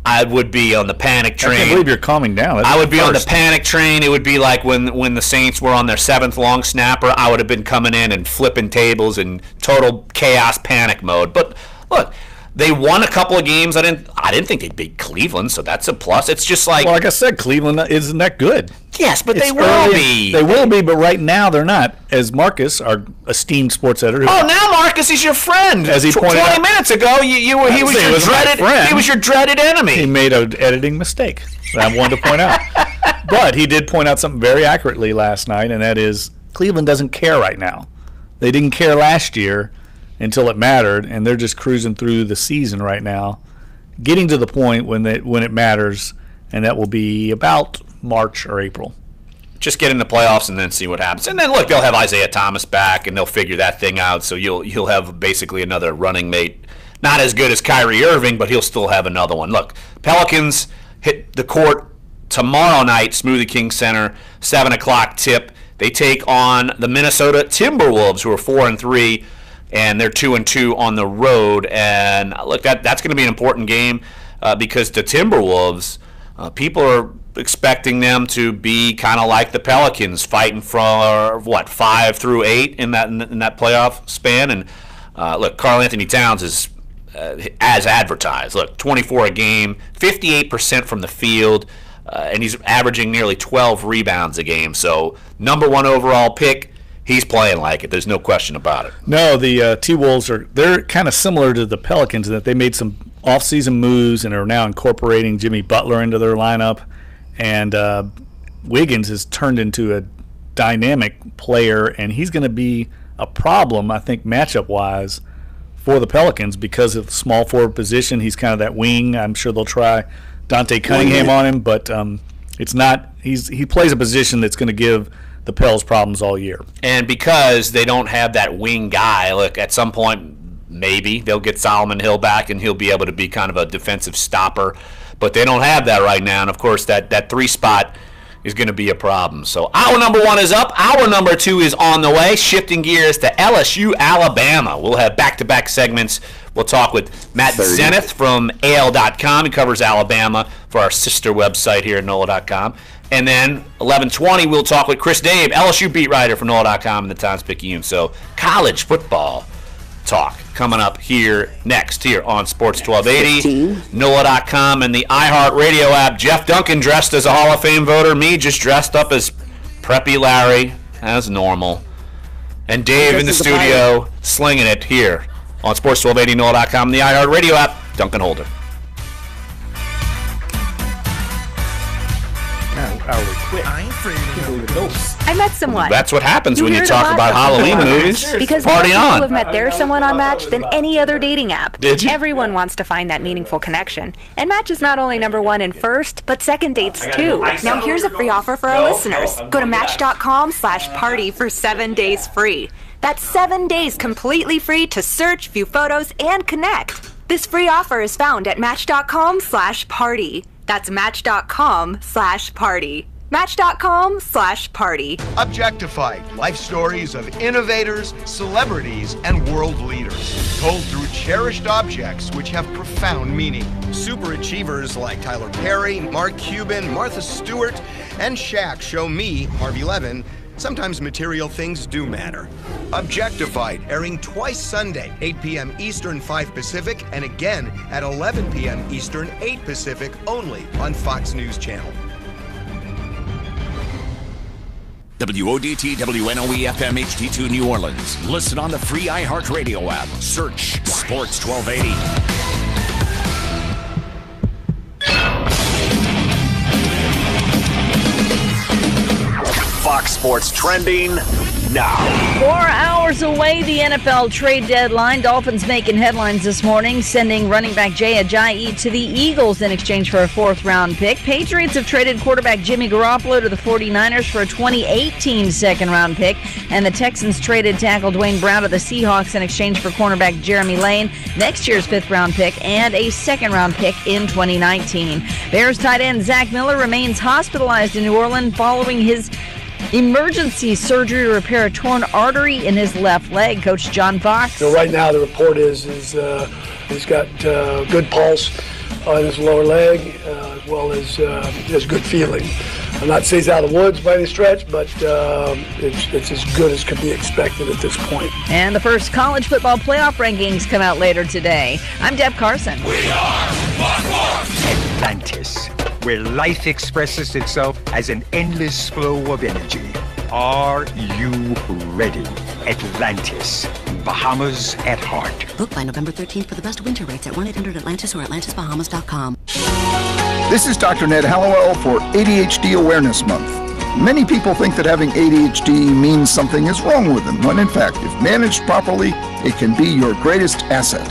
I would be on the panic train. I can't believe you're calming down. I would be on the panic train. It would be like when the Saints were on their 7th long snapper. I would have been coming in and flipping tables in total chaos panic mode. But look, they won a couple of games. I didn't think they'd beat Cleveland, so that's a plus. It's just like, well, like I said, Cleveland isn't that good. Yes, but they will be. They will be, but right now they're not. As Marcus, our esteemed sports editor. Oh, now Marcus is your friend. As he pointed out 20 minutes ago, he was your dreaded enemy. He made an editing mistake that I wanted to point out. But he did point out something very accurately last night, and that is Cleveland doesn't care right now. They didn't care last year until it mattered, and they're just cruising through the season right now, getting to the point when it matters, and that will be about March or April. Just get in the playoffs and then see what happens. And then look, they'll have Isaiah Thomas back, and they'll figure that thing out. So you'll have basically another running mate, not as good as Kyrie Irving, but he'll still have another one. Look, Pelicans hit the court tomorrow night, Smoothie King Center, 7:00 tip. They take on the Minnesota Timberwolves, who are 4-3. And they're 2-2 on the road. And look, that's going to be an important game because the Timberwolves, people are expecting them to be kind of like the Pelicans, fighting for 5 through 8 in that playoff span. And look, Karl Anthony Towns is as advertised. Look, 24 a game, 58% from the field, and he's averaging nearly 12 rebounds a game. So number 1 overall pick. he's playing like it. There's no question about it. No, the T-Wolves they're kind of similar to the Pelicans in that they made some off-season moves and are now incorporating Jimmy Butler into their lineup. And Wiggins has turned into a dynamic player, and he's going to be a problem, I think, matchup-wise for the Pelicans because of the small forward position. He's kind of that wing. I'm sure they'll try Dante Cunningham on him, but it's not. He plays a position that's going to give the Pels problems all year. And because they don't have that wing guy, look, at some point maybe they'll get Solomon Hill back and he'll be able to be kind of a defensive stopper. But they don't have that right now, and of course that 3 spot is going to be a problem. So our number 1 is up. Our number 2 is on the way. Shifting gears to LSU, Alabama. We'll have back-to-back segments. We'll talk with Matt Zenith from AL.com. He covers Alabama for our sister website here at NOLA.com. And then 11:20, we'll talk with Chris Dave, LSU beat writer for NOLA.com and the Times-Picayune. So college football talk coming up here next here on Sports 1280, NOLA.com, and the iHeartRadio app. Jeff Duncan dressed as a Hall of Fame voter. Me just dressed up as Preppy Larry, as normal. And Dave in the studio slinging it here on Sports 1280, NOLA.com, and the iHeartRadio app. Duncan Holder. I met someone. That's what happens when you talk about Halloween movies. Because party more on. people have met their someone on Match than any other dating app. Did you? Everyone wants to find that meaningful connection. And Match is not only number 1 in first, but second dates too. Now here's a free offer for our listeners. Go to Match.com/party for 7 days free. That's 7 days completely free to search, view photos, and connect. This free offer is found at Match.com/party. That's Match.com/party. Match.com/party. Objectified, life stories of innovators, celebrities, and world leaders, told through cherished objects which have profound meaning. Superachievers like Tyler Perry, Mark Cuban, Martha Stewart, and Shaq show me, Harvey Levin, sometimes material things do matter. Objectified, airing twice Sunday, 8 p.m. Eastern, 5 Pacific, and again at 11 p.m. Eastern, 8 Pacific, only on Fox News Channel. WODT WNOE FM HD2 New Orleans. Listen on the free iHeartRadio app. Search Sports 1280. Fox Sports trending now. 4 hours away, the NFL trade deadline. Dolphins making headlines this morning, sending running back Jay Ajayi to the Eagles in exchange for a 4th-round pick. Patriots have traded quarterback Jimmy Garoppolo to the 49ers for a 2018 second-round pick. And the Texans traded tackle Dwayne Brown to the Seahawks in exchange for cornerback Jeremy Lane, next year's 5th-round pick, and a second-round pick in 2019. Bears tight end Zach Miller remains hospitalized in New Orleans following his emergency surgery to repair a torn artery in his left leg. Coach John Fox. So right now the report is he's got good pulse on his lower leg, as well as good feeling. I'm not saying he's out of the woods by any stretch, but it's as good as could be expected at this point. And the first college football playoff rankings come out later today. I'm Deb Carson. We are Atlantis, where life expresses itself as an endless flow of energy. Are you ready? Atlantis, Bahamas at heart. Book by November 13th for the best winter rates at 1-800-ATLANTIS or AtlantisBahamas.com. This is Dr. Ned Hallowell for ADHD Awareness Month. Many people think that having ADHD means something is wrong with them, when in fact, if managed properly, it can be your greatest asset.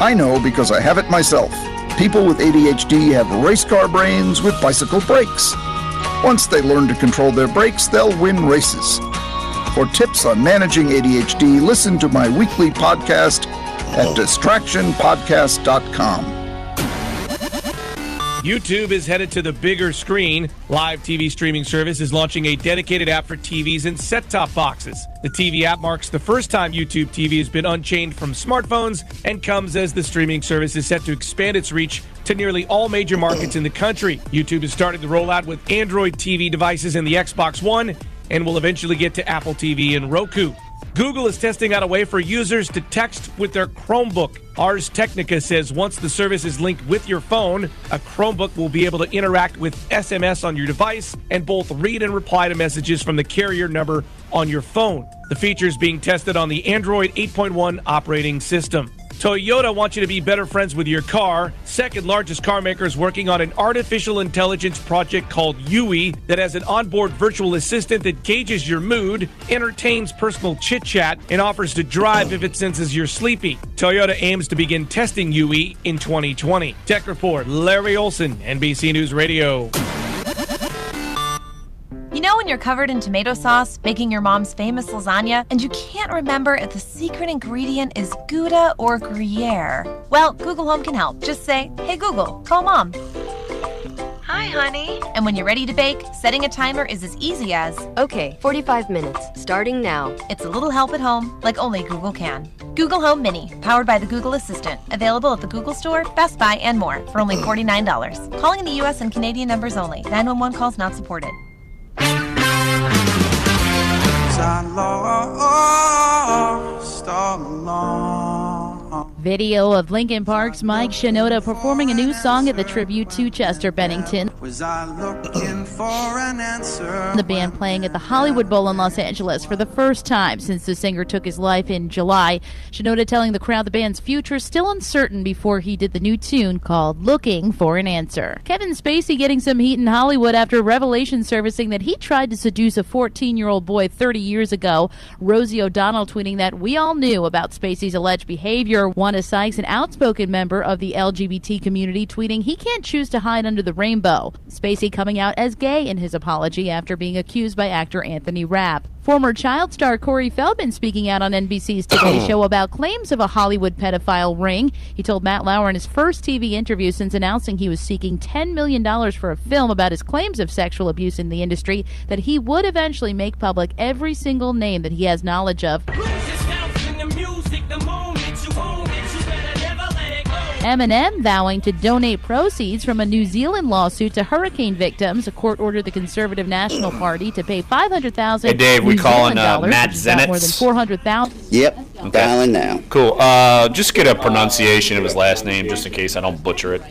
I know because I have it myself. People with ADHD have race car brains with bicycle brakes. Once they learn to control their brakes, they'll win races. For tips on managing ADHD, listen to my weekly podcast at distractionpodcast.com. YouTube is headed to the bigger screen. Live TV streaming service is launching a dedicated app for TVs and set-top boxes. The TV app marks the first time YouTube TV has been unchained from smartphones and comes as the streaming service is set to expand its reach to nearly all major markets in the country. YouTube is starting to roll out with Android TV devices and the Xbox One and will eventually get to Apple TV and Roku. Google is testing out a way for users to text with their Chromebook. Ars Technica says once the service is linked with your phone, a Chromebook will be able to interact with SMS on your device and both read and reply to messages from the carrier number on your phone. The feature is being tested on the Android 8.1 operating system. Toyota wants you to be better friends with your car. Second largest car maker is working on an artificial intelligence project called Yui that has an onboard virtual assistant that gauges your mood, entertains personal chit-chat, and offers to drive if it senses you're sleepy. Toyota aims to begin testing Yui in 2020. Tech Report, Larry Olson, NBC News Radio. You know when you're covered in tomato sauce, making your mom's famous lasagna, and you can't remember if the secret ingredient is Gouda or Gruyere? Well, Google Home can help. Just say, hey Google, call Mom. Hi, honey. And when you're ready to bake, setting a timer is as easy as, Okay, 45 minutes, starting now. It's a little help at home, like only Google can. Google Home Mini, powered by the Google Assistant. Available at the Google Store, Best Buy, and more for only $49. Calling in the U.S. and Canadian numbers only. 911 calls not supported. Video of Linkin Park's Mike Shinoda performing a new song at the tribute to Chester Bennington. The band playing at the Hollywood Bowl in Los Angeles for the first time since the singer took his life in July. Shinoda telling the crowd the band's future still uncertain before he did the new tune called Looking for an Answer. Kevin Spacey getting some heat in Hollywood after revelations surfacing that he tried to seduce a 14-year-old boy 30 years ago. Rosie O'Donnell tweeting that we all knew about Spacey's alleged behavior. Wanda Sykes, an outspoken member of the LGBT community, tweeting he can't choose to hide under the rainbow. Spacey coming out as gay in his apology after being accused by actor Anthony Rapp. Former child star Corey Feldman speaking out on NBC's Today Show about claims of a Hollywood pedophile ring. He told Matt Lauer in his first TV interview since announcing he was seeking $10 million for a film about his claims of sexual abuse in the industry that he would eventually make public every single name that he has knowledge of. Eminem vowing to donate proceeds from a New Zealand lawsuit to hurricane victims. A court ordered the Conservative National Party to pay $500,000. Hey Dave, we calling Matt Zenitz? More than $400,000. Yep, I'm dialing now. Cool. Just get a pronunciation of his last name, just in case I don't butcher it.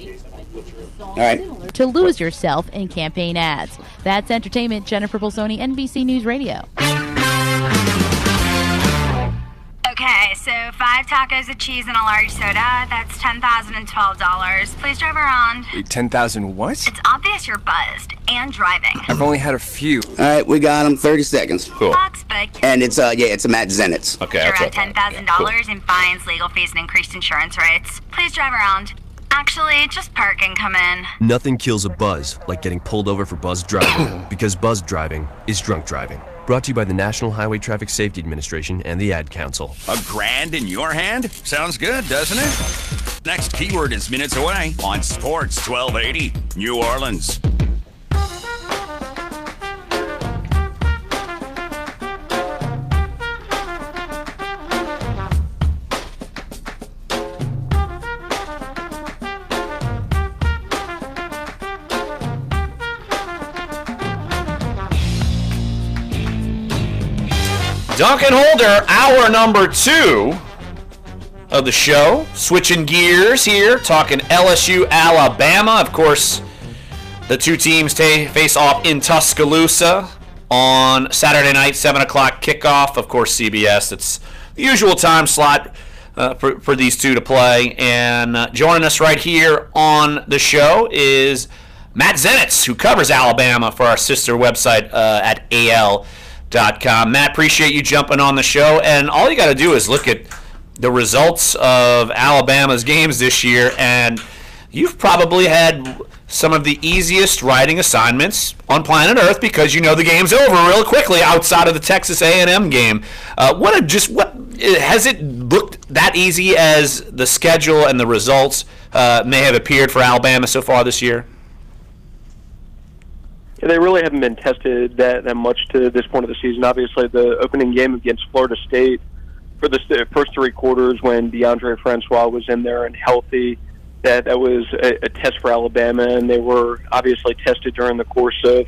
All right. To lose yourself in campaign ads. That's entertainment. Jennifer Bolsoni, NBC News Radio. Okay, so 5 tacos of cheese and a large soda. That's $10,012. Please drive around. Wait, 10,000 what? It's obvious you're buzzed and driving. I've only had a few. All right, we got him. 30 seconds. Cool. And it's it's a Matt Zenitz. Okay, You're that's at $10,000 in fines, legal fees, and increased insurance rates. Please drive around. Actually, just park and come in. Nothing kills a buzz like getting pulled over for buzz driving, because buzz driving is drunk driving. Brought to you by the National Highway Traffic Safety Administration and the Ad Council. $1,000 in your hand? Sounds good, doesn't it? Next keyword is minutes away on Sports 1280, New Orleans. Dunc and Holder, hour number 2 of the show. Switching gears here, talking LSU, Alabama. Of course, the two teams face off in Tuscaloosa on Saturday night, 7 o'clock kickoff. Of course, CBS. It's the usual time slot for these two to play. And joining us right here on the show is Matt Zenitz, who covers Alabama for our sister website at AL.com. Matt, appreciate you jumping on the show. And all you got to do is look at the results of Alabama's games this year, and you've probably had some of the easiest writing assignments on planet Earth because you know the game's over real quickly outside of the Texas A&M game. What has it looked that easy as the schedule and the results may have appeared for Alabama so far this year? They really haven't been tested that much to this point of the season. Obviously, the opening game against Florida State for the first 3 quarters when DeAndre Francois was in there and healthy, that was a test for Alabama, and they were obviously tested during the course of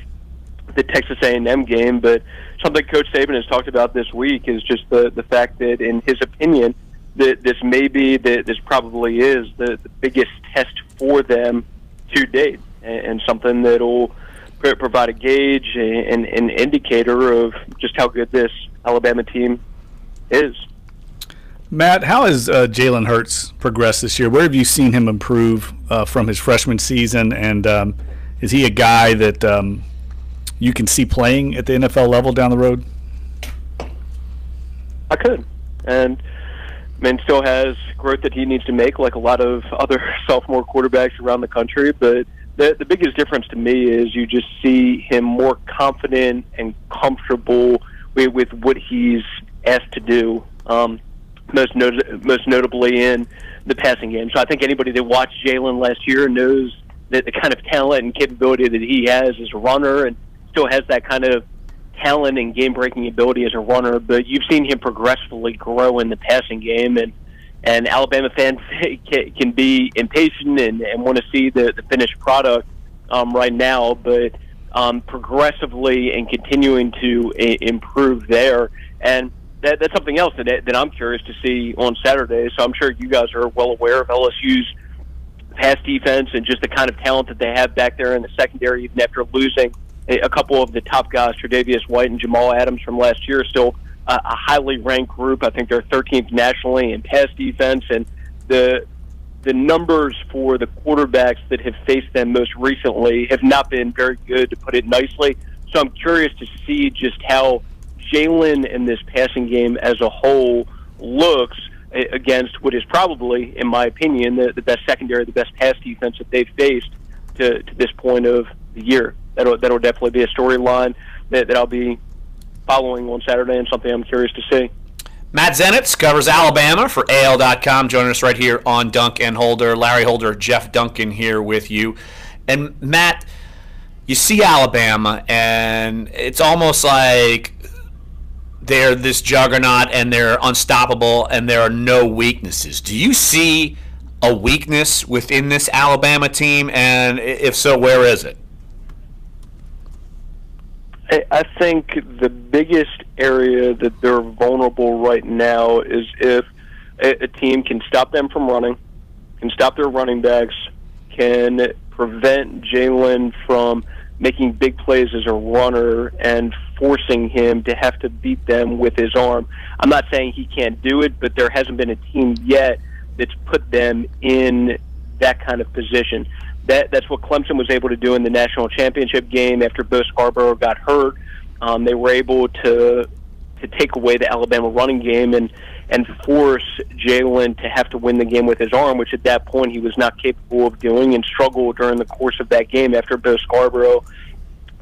the Texas A&M game, but something Coach Saban has talked about this week is just the fact that, in his opinion, that this probably is the biggest test for them to date, and something that will provide a gauge and an indicator of just how good this Alabama team is. Matt, how has Jalen Hurts progressed this year? Where have you seen him improve from his freshman season? And is he a guy that you can see playing at the NFL level down the road? I could. And still has growth that he needs to make, like a lot of other sophomore quarterbacks around the country. But the biggest difference to me is you just see him more confident and comfortable with what he's asked to do. Most notably in the passing game. So I think anybody that watched Jalen last year knows that the kind of talent and capability that he has as a runner, and still has that kind of talent and game-breaking ability as a runner. But you've seen him progressively grow in the passing game, and Alabama fans can be impatient and want to see the finished product right now, but progressively and continuing to improve there. And that's something else that I'm curious to see on Saturday. So I'm sure you guys are well aware of LSU's pass defense and just the kind of talent that they have back there in the secondary, even after losing a couple of the top guys, Tre'Davious White and Jamal Adams from last year. Still a highly ranked group. I think they're 13th nationally in pass defense, and the numbers for the quarterbacks that have faced them most recently have not been very good, to put it nicely. So I'm curious to see just how Jalen in this passing game as a whole looks against what is probably, in my opinion, the best secondary, the best pass defense that they've faced to this point of the year. That'll definitely be a storyline that I'll be following on Saturday, and something I'm curious to see. Matt Zenitz covers Alabama for AL.com. Joining us right here on Dunc and Holder. Larry Holder, Jeff Duncan here with you. And Matt, you see Alabama, and it's almost like they're this juggernaut and they're unstoppable and there are no weaknesses. Do you see a weakness within this Alabama team? And if so, where is it? I think the biggest area that they're vulnerable right now is if a team can stop them from running, can stop their running backs, can prevent Jalen from making big plays as a runner and forcing him to have to beat them with his arm. I'm not saying he can't do it, but there hasn't been a team yet that's put them in that kind of position. That's what Clemson was able to do in the national championship game after Bo Scarborough got hurt. They were able to take away the Alabama running game and force Jalen to have to win the game with his arm, which at that point he was not capable of doing, and struggled during the course of that game after Bo Scarborough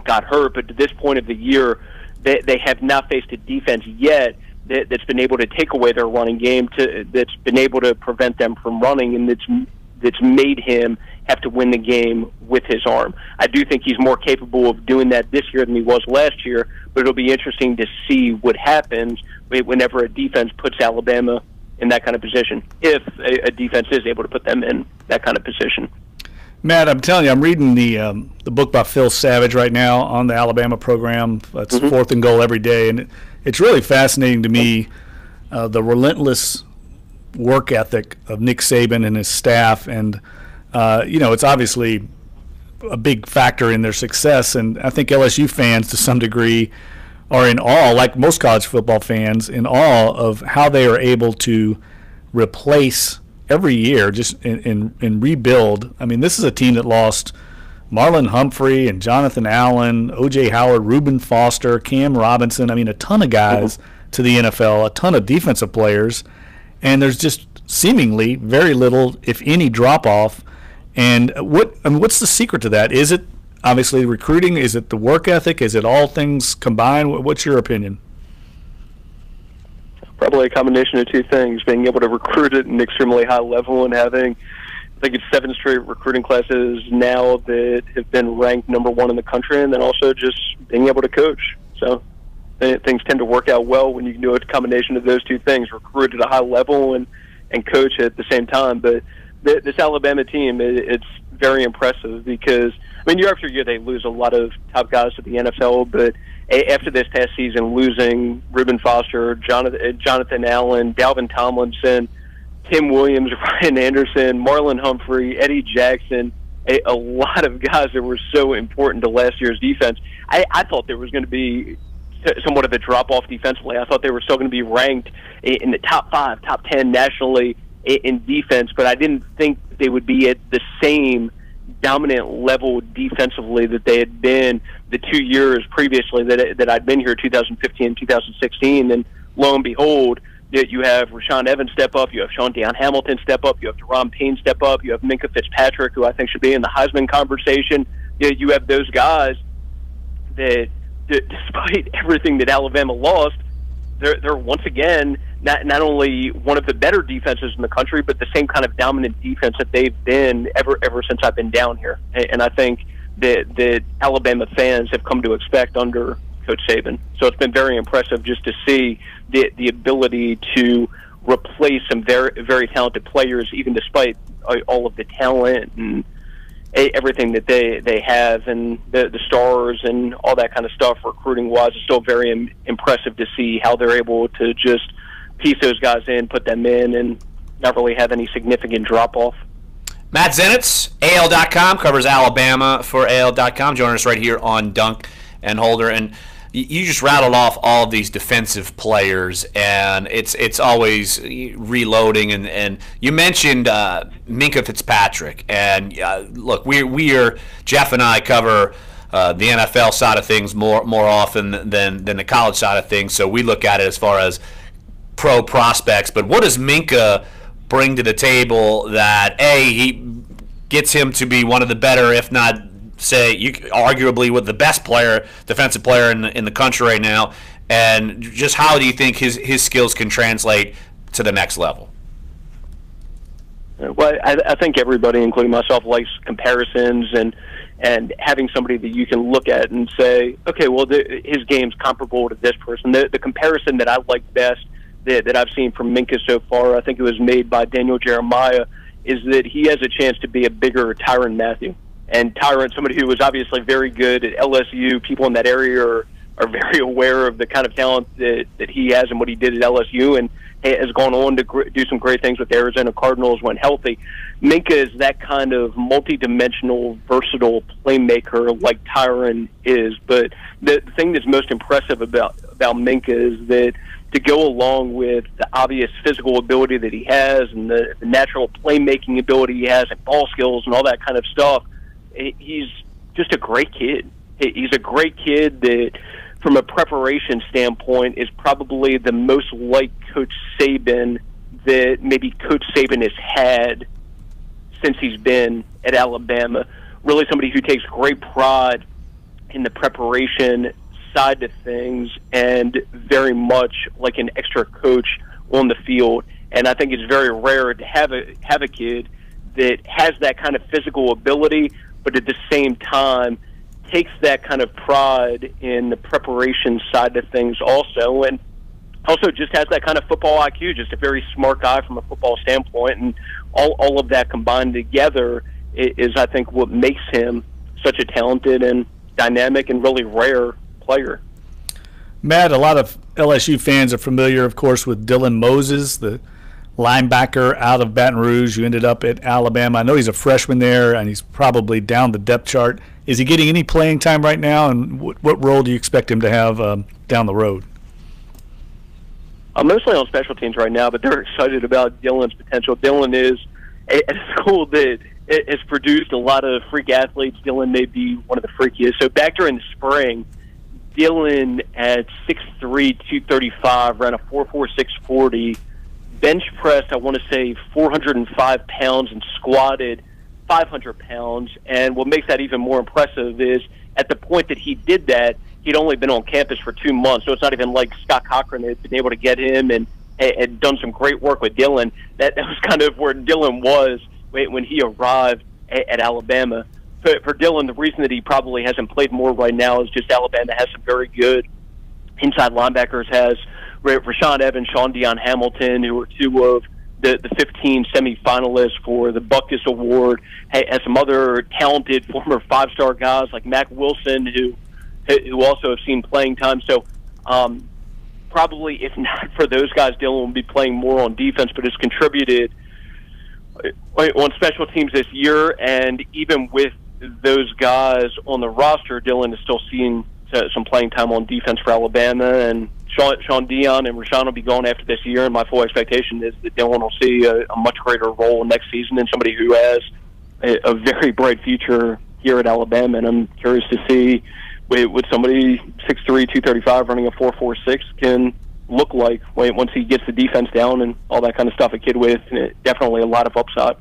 got hurt. But to this point of the year, they have not faced a defense yet that's been able to take away their running game, that's been able to prevent them from running, and that's made him have to win the game with his arm. I do think he's more capable of doing that this year than he was last year, but it'll be interesting to see what happens whenever a defense puts Alabama in that kind of position, if a defense is able to put them in that kind of position. Matt, I'm telling you, I'm reading the book by Phil Savage right now on the Alabama program. It's Fourth and Goal every day, and it's really fascinating to me, the relentless work ethic of Nick Saban and his staff, and it's obviously a big factor in their success. And I think LSU fans, to some degree, are in awe, like most college football fans, in awe of how they are able to replace every year, just in rebuild. I mean, this is a team that lost Marlon Humphrey and Jonathan Allen, O.J. Howard, Reuben Foster, Cam Robinson. I mean, a ton of guys to the NFL, a ton of defensive players, and there's just seemingly very little, if any, drop-off. And what's the secret to that? Is it obviously recruiting? Is it the work ethic? Is it all things combined? What's your opinion? Probably a combination of two things: being able to recruit at an extremely high level and having, I think it's 7 straight recruiting classes now that have been ranked #1 in the country, and then also just being able to coach. So things tend to work out well when you can do a combination of those two things: recruit at a high level and coach at the same time. But this Alabama team, it's very impressive because I mean, year after year they lose a lot of top guys to the NFL, but after this past season, losing Reuben Foster, Jonathan Allen, Dalvin Tomlinson, Tim Williams, Ryan Anderson, Marlon Humphrey, Eddie Jackson, a lot of guys that were so important to last year's defense. I thought there was going to be somewhat of a drop-off defensively. I thought they were still going to be ranked in the top 5, top 10 nationally in defense, but I didn't think they would be at the same dominant level defensively that they had been the 2 years previously that I'd been here, 2015 and 2016. And lo and behold, you have Rashaan Evans step up, you have Sean Deion Hamilton step up, you have Deron Payne step up, you have Minkah Fitzpatrick, who I think should be in the Heisman conversation. You have those guys that, despite everything that Alabama lost, they're once again not only one of the better defenses in the country, but the same kind of dominant defense that they've been ever since I've been down here. And I think that Alabama fans have come to expect under Coach Saban. So it's been very impressive just to see the ability to replace some very, very talented players, even despite all of the talent and everything that they have, and the stars and all that kind of stuff recruiting-wise. Is still very impressive to see how they're able to just piece those guys in, put them in, and not really have any significant drop-off. Matt Zenitz, AL.com, covers Alabama for AL.com. Joining us right here on Dunc and Holder. And you just rattled off all of these defensive players, and it's always reloading. And you mentioned Minkah Fitzpatrick. And look, we are Jeff and I cover the NFL side of things more often than the college side of things. So we look at it as far as pro prospects. But what does Minkah bring to the table that he gets him to be one of the better, if not, say, arguably with the best defensive player in the country right now, and just how do you think his skills can translate to the next level? Well, I think everybody, including myself, likes comparisons and having somebody that you can look at and say, okay, well, his game's comparable to this person. The comparison that I like best that I've seen from Minkah so far, I think it was made by Daniel Jeremiah, is that he has a chance to be a bigger Tyrann Mathieu. And Tyrann, somebody who was obviously very good at LSU, people in that area are very aware of the kind of talent that he has and what he did at LSU, and has gone on to do some great things with the Arizona Cardinals when healthy. Minkah is that kind of multi-dimensional, versatile playmaker like Tyrann is. But the thing that's most impressive about Minkah is that to go along with the obvious physical ability that he has and the natural playmaking ability he has and ball skills and all that kind of stuff, he's just a great kid. He's a great kid that, from a preparation standpoint, is probably the most like Coach Saban that maybe Coach Saban has had since he's been at Alabama. Really somebody who takes great pride in the preparation side of things and very much like an extra coach on the field. And I think it's very rare to have a kid that has that kind of physical ability, but at the same time takes that kind of pride in the preparation side of things also, and also just has that kind of football IQ, just a very smart guy from a football standpoint. And all of that combined together is, I think, what makes him such a talented and dynamic and really rare player. Matt, a lot of LSU fans are familiar, of course, with Dylan Moses, the linebacker out of Baton Rouge who ended up at Alabama. I know he's a freshman there, and he's probably down the depth chart. Is he getting any playing time right now, and what role do you expect him to have down the road? I'm mostly on special teams right now, but they're excited about Dylan's potential. Dylan is at a school that has produced a lot of freak athletes. Dylan may be one of the freakiest. So back during the spring, Dylan at 6'3", 235, ran a 4.46 40, bench pressed, I want to say, 405 pounds and squatted 500 pounds. And what makes that even more impressive is at the point that he did that, he'd only been on campus for 2 months. So it's not even like Scott Cochran had been able to get him and had done some great work with Dylan. That was kind of where Dylan was when he arrived at Alabama. For Dylan, the reason that he probably hasn't played more right now is just Alabama has some very good inside linebackers, has Rashaan Evans, Sean Deion Hamilton, who are two of the 15 semifinalists for the Butkus Award, has some other talented former five-star guys like Mac Wilson, who also have seen playing time. So probably, if not for those guys, Dylan will be playing more on defense, but has contributed on special teams this year. And even with those guys on the roster, Dylan is still seeing some playing time on defense for Alabama. And Sean Dion and Rashawn will be gone after this year, and my full expectation is that Dylan will see a much greater role next season than somebody who has a very bright future here at Alabama. And I'm curious to see what somebody 6'3", 235 running a 4.46 can look like once he gets the defense down and all that kind of stuff. A kid with definitely a lot of upside.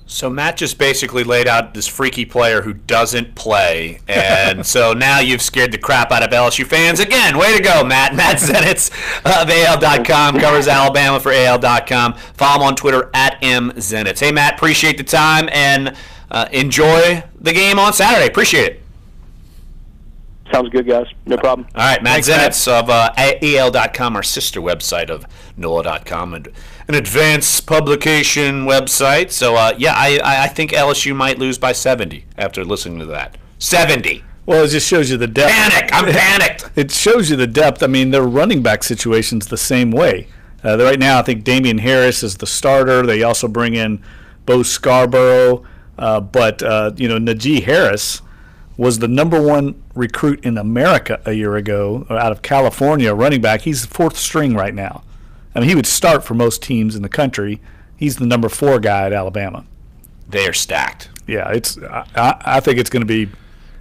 So Matt just basically laid out this freaky player who doesn't play, and so now you've scared the crap out of LSU fans again. Way to go, Matt. Matt Zenitz of AL.com, covers Alabama for AL.com. Follow him on Twitter at @MZenitz. Hey, Matt, appreciate the time, and enjoy the game on Saturday. Appreciate it. Sounds good, guys. No problem. All right, Matt Zenitz of AL.com, our sister website of NOLA.com, and an advanced publication website. So, I think LSU might lose by 70 after listening to that. 70. Well, it just shows you the depth. Panic! I'm panicked! It shows you the depth. I mean, their running back situation's the same way. Right now, I think Damian Harris is the starter. They also bring in Bo Scarborough. But Najee Harris was the #1 recruit in America a year ago out of California, running back. He's fourth string right now. I mean, he would start for most teams in the country. He's the #4 guy at Alabama. They are stacked. Yeah, I think it's going to be,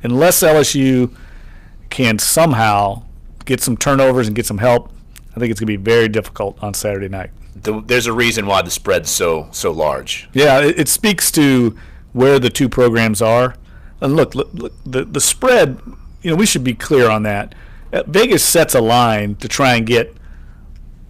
unless LSU can somehow get some turnovers and get some help, I think it's going to be very difficult on Saturday night. There's a reason why the spread's so large. Yeah, it speaks to where the two programs are. And look, the spread, we should be clear on that. Vegas sets a line to try and get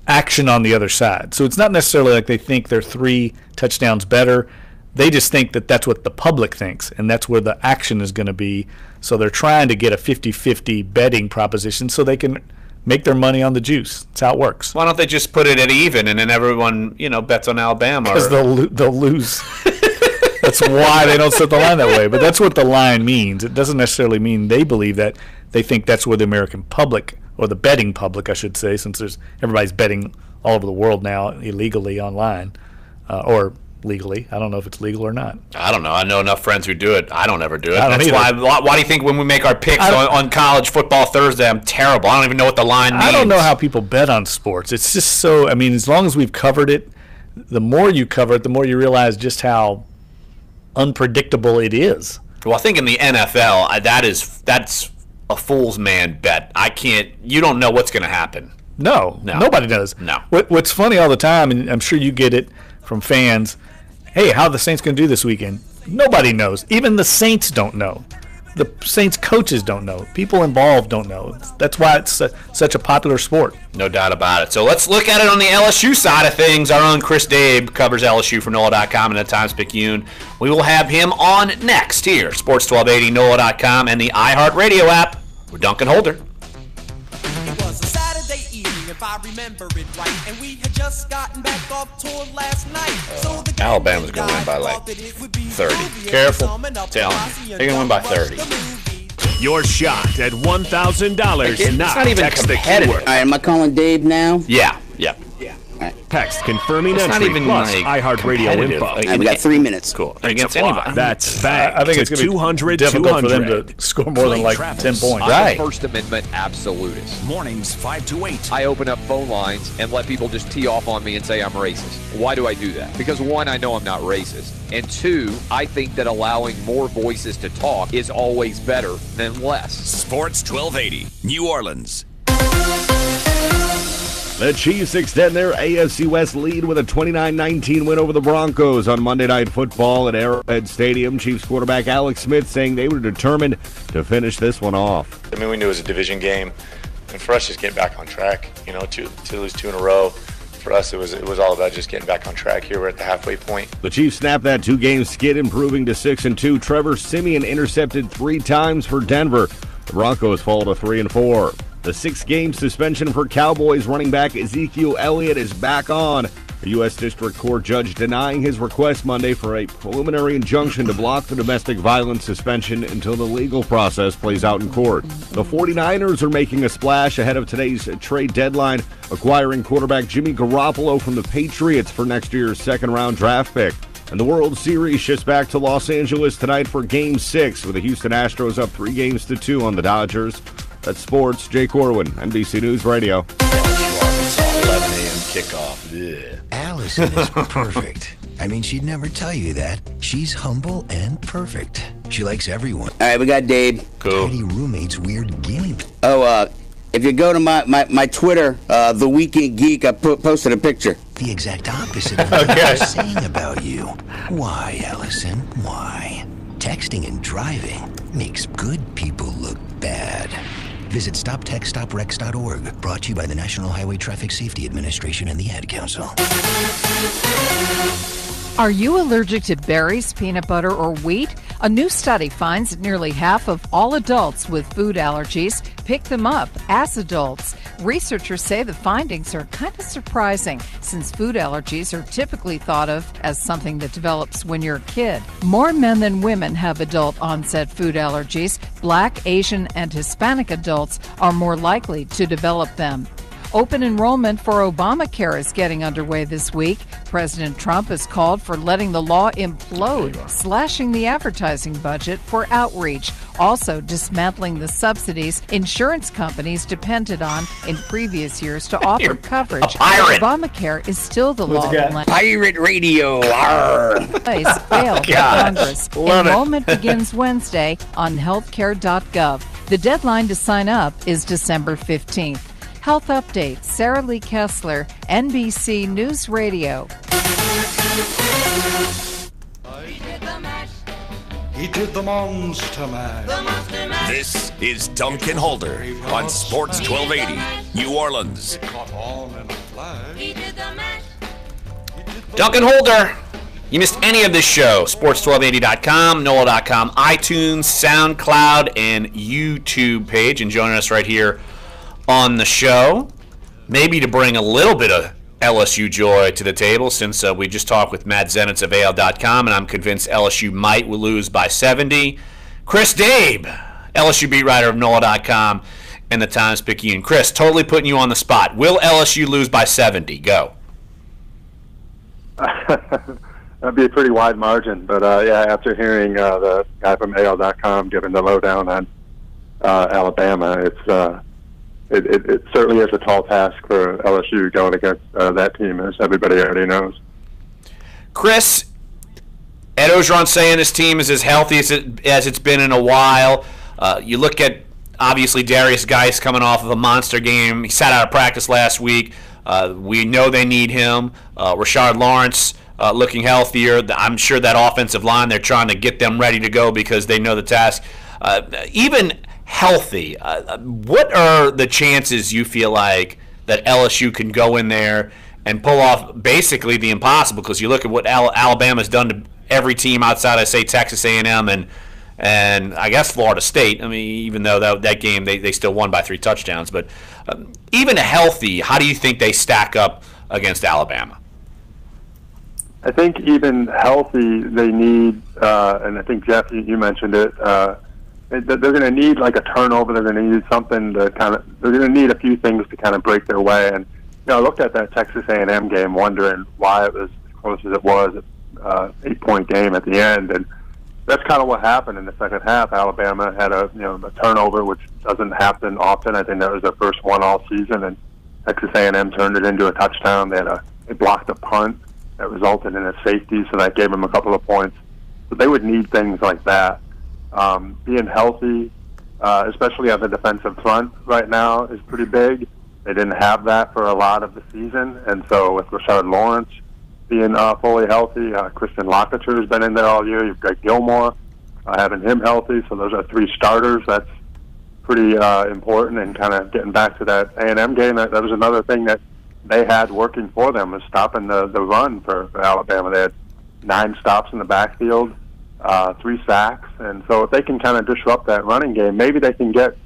action on the other side. So it's not necessarily like they think they're 3 touchdowns better. They just think that that's what the public thinks, and that's where the action is going to be. So they're trying to get a 50-50 betting proposition so they can make their money on the juice. That's how it works. Why don't they just put it at even, and then everyone, bets on Alabama? Because they'll lose. That's why they don't set the line that way. But that's what the line means. It doesn't necessarily mean they believe that. They think that's where the American public, or the betting public, I should say, since everybody's betting all over the world now illegally online, or legally. I don't know if it's legal or not. I don't know. I know enough friends who do it. I don't ever do it. That's why do you think when we make our picks on college football Thursday, I'm terrible? I don't even know what the line means. I don't know how people bet on sports. It's just so, as long as we've covered it, the more you cover it, the more you realize just how unpredictable it is. Well, I think in the NFL, that's a fool's man bet. You don't know what's going to happen. No, nobody does. No. What's funny all the time, and I'm sure you get it from fans, hey, how are the Saints going to do this weekend? Nobody knows. Even the Saints don't know. The Saints coaches don't know. People involved don't know. That's why it's such a popular sport. No doubt about it. So let's look at it on the LSU side of things. Our own Chris Dabe covers LSU for NOLA.com and at Times-Picayune. We will have him on next here. Sports 1280, NOLA.com, and the iHeartRadio app. We're Dunc and Holder. It was a Saturday evening, if I remember it right, and we had just gotten back off tour last night. So Alabama's going to win by like 30. Careful. Tell them. They're going to win by 30. Your shot at $1,000. It's not even competitive. All right, am I calling Dave now? Yeah. Text confirming it's entry not even plus like iHeartRadio info. All right, we got 3 minutes. Cool. Against anybody. That's fact. I think it's going to be difficult for them to score more than like 10 points. Right. First Amendment absolutist. Mornings 5 to 8. I open up phone lines and let people just tee off on me and say I'm racist. Why do I do that? Because 1, I know I'm not racist. And 2, I think that allowing more voices to talk is always better than less. Sports 1280, New Orleans. The Chiefs extend their AFC West lead with a 29-19 win over the Broncos on Monday Night Football at Arrowhead Stadium. Chiefs quarterback Alex Smith saying they were determined to finish this one off. We knew it was a division game, and for us, just getting back on track. To lose 2 in a row, for us, it was all about just getting back on track here. We're at the halfway point. The Chiefs snapped that 2-game skid, improving to 6-2. Trevor Siemian intercepted 3 times for Denver. The Broncos fall to 3-4. The 6-game suspension for Cowboys running back Ezekiel Elliott is back on. A U.S. District Court judge denying his request Monday for a preliminary injunction to block the domestic violence suspension until the legal process plays out in court. The 49ers are making a splash ahead of today's trade deadline, acquiring quarterback Jimmy Garoppolo from the Patriots for next year's second-round draft pick. And the World Series shifts back to Los Angeles tonight for Game 6, with the Houston Astros up 3-2 on the Dodgers. That's sports. Jake Corwin, NBC News Radio. 11 a.m. kickoff. Yeah. Allison is perfect. I mean, she'd never tell you that. She's humble and perfect. She likes everyone. All right, we got Dave. Cool. Tiny roommate's weird game. Oh, if you go to my Twitter, The Weekend Geek, I posted a picture. The exact opposite of what I was saying about you. Why, Allison? Why? Texting and driving makes good people look bad. Visit StopTextStopWrecks.org. Brought to you by the National Highway Traffic Safety Administration and the Ad Council. Are you allergic to berries, peanut butter, or wheat? A new study finds that nearly half of all adults with food allergies pick them up as adults. Researchers say the findings are kind of surprising, since food allergies are typically thought of as something that develops when you're a kid. More men than women have adult-onset food allergies. Black, Asian, and Hispanic adults are more likely to develop them. Open enrollment for Obamacare is getting underway this week. President Trump has called for letting the law implode, slashing the advertising budget for outreach, also dismantling the subsidies insurance companies depended on in previous years to offer coverage. Obamacare is still the law. Pirate radio. Failed Congress. Enrollment begins Wednesday on healthcare.gov. The deadline to sign up is December 15th. Health Update, Sarah Lee Kessler, NBC News Radio. He did the monster mash. This is Dunc and Holder on Sports 1280, New Orleans. Dunc and Holder. You missed any of this show, sports1280.com, NOLA.com, iTunes, SoundCloud, and YouTube page. And joining us right here on the show, maybe to bring a little bit of LSU joy to the table, since we just talked with Matt Zenitz of AL.com, and I'm convinced LSU might lose by 70. Chris Dabe, LSU beat writer of NOLA.com and the Times-Picayune. Chris, totally putting you on the spot. Will LSU lose by 70? Go. That'd be a pretty wide margin, but yeah, after hearing the guy from AL.com giving the lowdown on Alabama, it certainly is a tall task for LSU going against that team, as everybody already knows. Chris, Ed Orgeron saying his team is as healthy as it's been in a while. You look at, obviously, Darius Geis coming off of a monster game. He sat out of practice last week. We know they need him. Rashard Lawrence looking healthier. I'm sure that offensive line, they're trying to get them ready to go because they know the task. Even healthy, what are the chances you feel like that LSU can go in there and pull off basically the impossible? Because you look at what Alabama's done to every team outside, I say, Texas A&M and I guess Florida State. I mean, even though that game they still won by 3 touchdowns. But even healthy, how do you think they stack up against Alabama? I think even healthy, they need, and I think, Jeff, you mentioned it, they're going to need like a turnover. They're going to need something to they're going to need a few things to kind of break their way. And, I looked at that Texas A&M game wondering why it was as close as it was, 8-point game at the end. And that's kind of what happened in the second half. Alabama had a turnover, which doesn't happen often. I think that was their first one all season, and Texas A&M turned it into a touchdown. They blocked a punt that resulted in a safety, so that gave them a couple of points. But they would need things like that. Being healthy, especially at the defensive front right now, is pretty big. They didn't have that for a lot of the season, and so with Rashard Lawrence being fully healthy, Christian Locketer has been in there all year. You've got Gilmore having him healthy, so those are 3 starters. That's pretty important, and kind of getting back to that A&M game, that was another thing that they had working for them, was stopping the run for Alabama. They had 9 stops in the backfield, 3 sacks, and so if they can kind of disrupt that running game, maybe they can get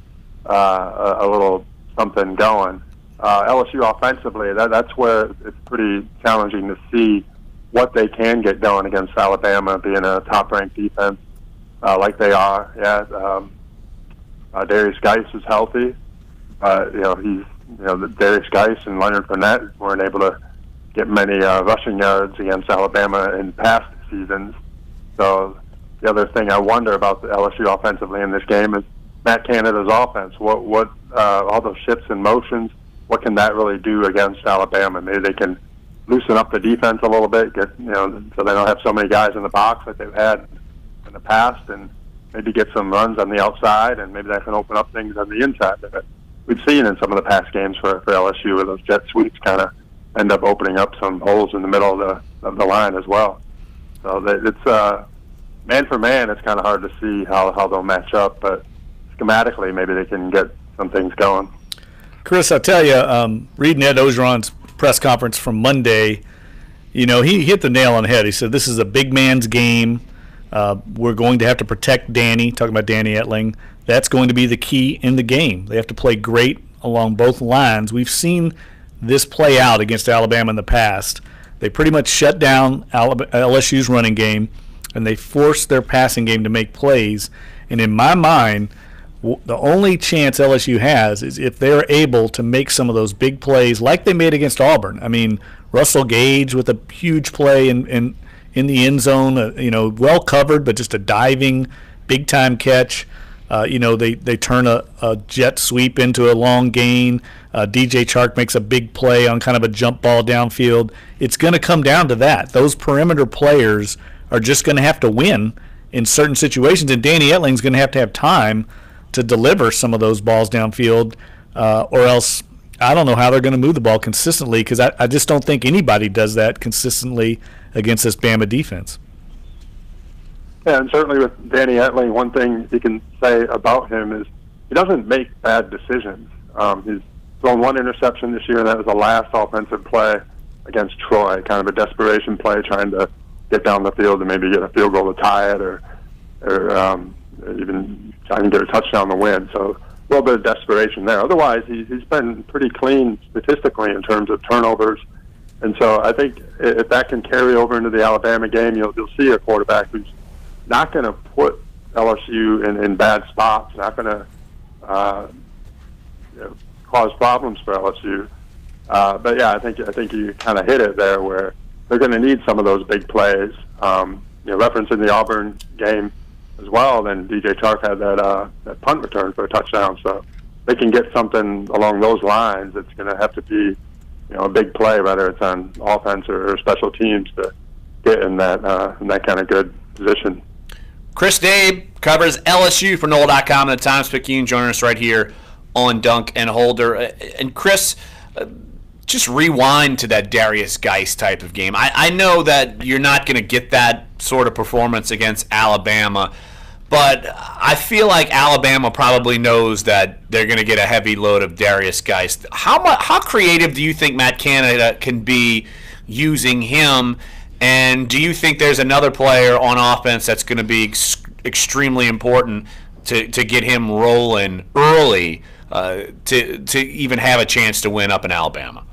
a little something going. LSU offensively, that's where it's pretty challenging to see what they can get done against Alabama, being a top-ranked defense like they are. Yeah, Darius Geis is healthy. Darius Geis and Leonard Fournette weren't able to get many rushing yards against Alabama in past seasons. So the other thing I wonder about the LSU offensively in this game is Matt Canada's offense. What all those shifts and motions, what can that really do against Alabama? Maybe they can loosen up the defense a little bit, so they don't have so many guys in the box like they've had in the past, and maybe get some runs on the outside, and maybe that can open up things on the inside. That we've seen in some of the past games for LSU where those jet sweeps kind of end up opening up some holes in the middle of the line as well. So it's man for man, it's kind of hard to see how they'll match up, but schematically maybe they can get some things going. Chris, I'll tell you, reading Ed Ogeron's press conference from Monday, he hit the nail on the head. He said this is a big man's game. We're going to have to protect Danny, talking about Danny Etling. That's going to be the key in the game. They have to play great along both lines. We've seen this play out against Alabama in the past. They pretty much shut down LSU's running game, and they forced their passing game to make plays. And in my mind, the only chance LSU has is if they're able to make some of those big plays like they made against Auburn. I mean, Russell Gage with a huge play in the end zone, well covered, but just a diving, big-time catch. They turn a jet sweep into a long gain. DJ Chark makes a big play on kind of a jump ball downfield. It's going to come down to that. Those perimeter players are just going to have to win in certain situations, and Danny Etling's going to have time to deliver some of those balls downfield, or else I don't know how they're going to move the ball consistently, because I just don't think anybody does that consistently against this Bama defense. Yeah, and certainly with Danny Etling, one thing you can say about him is he doesn't make bad decisions. He's thrown one interception this year, and that was the last offensive play against Troy, kind of a desperation play, trying to get down the field and maybe get a field goal to tie it, or even trying to get a touchdown to win. So a little bit of desperation there. Otherwise, he's been pretty clean statistically in terms of turnovers. And so I think if that can carry over into the Alabama game, you'll see a quarterback who's not going to put LSU in bad spots, not going to cause problems for LSU. But yeah, I think you kind of hit it there, where they're going to need some of those big plays. Referencing the Auburn game as well, then DJ Chark had that punt return for a touchdown. So they can get something along those lines. It's going to have to be a big play, whether it's on offense or special teams, to get in that kind of good position. Chris Dabe covers LSU for NOLA.com and the Times-Picayune, joining us right here on Dunc and Holder. And Chris, just rewind to that Darius Geis type of game. I know that you're not going to get that sort of performance against Alabama, but I feel like Alabama probably knows that they're going to get a heavy load of Darius Geis. How creative do you think Matt Canada can be using him? And do you think there's another player on offense that's going to be extremely important to get him rolling early to even have a chance to win up in Alabama?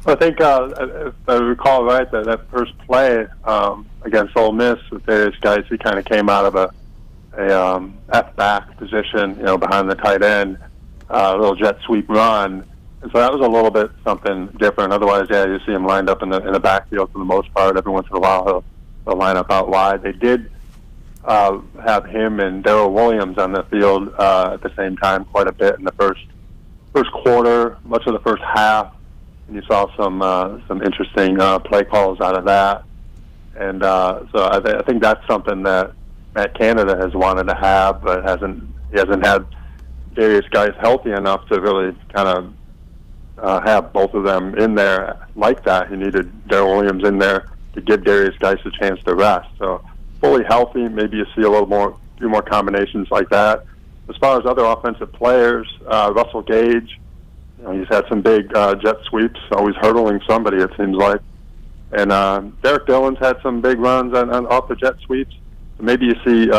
I think, if I recall right, that first play against Ole Miss with Darius Geis, he kind of came out of a F-back position, behind the tight end, a little jet sweep run. And so that was a little bit something different. Otherwise, yeah, you see him lined up in the backfield for the most part. Every once in a while, he'll line up out wide. They did have him and Darrell Williams on the field at the same time quite a bit in the first quarter, much of the first half. And you saw some interesting play calls out of that. And so I think that's something that Matt Canada has wanted to have, but he hasn't had Darius Geis healthy enough to really kind of have both of them in there like that. He needed Darrell Williams in there to give Darius Geis a chance to rest. So fully healthy, maybe you see a few more combinations like that. As far as other offensive players, Russell Gage, he's had some big jet sweeps, always hurdling somebody, it seems like. And Derek Dillon's had some big runs off the jet sweeps. So maybe you see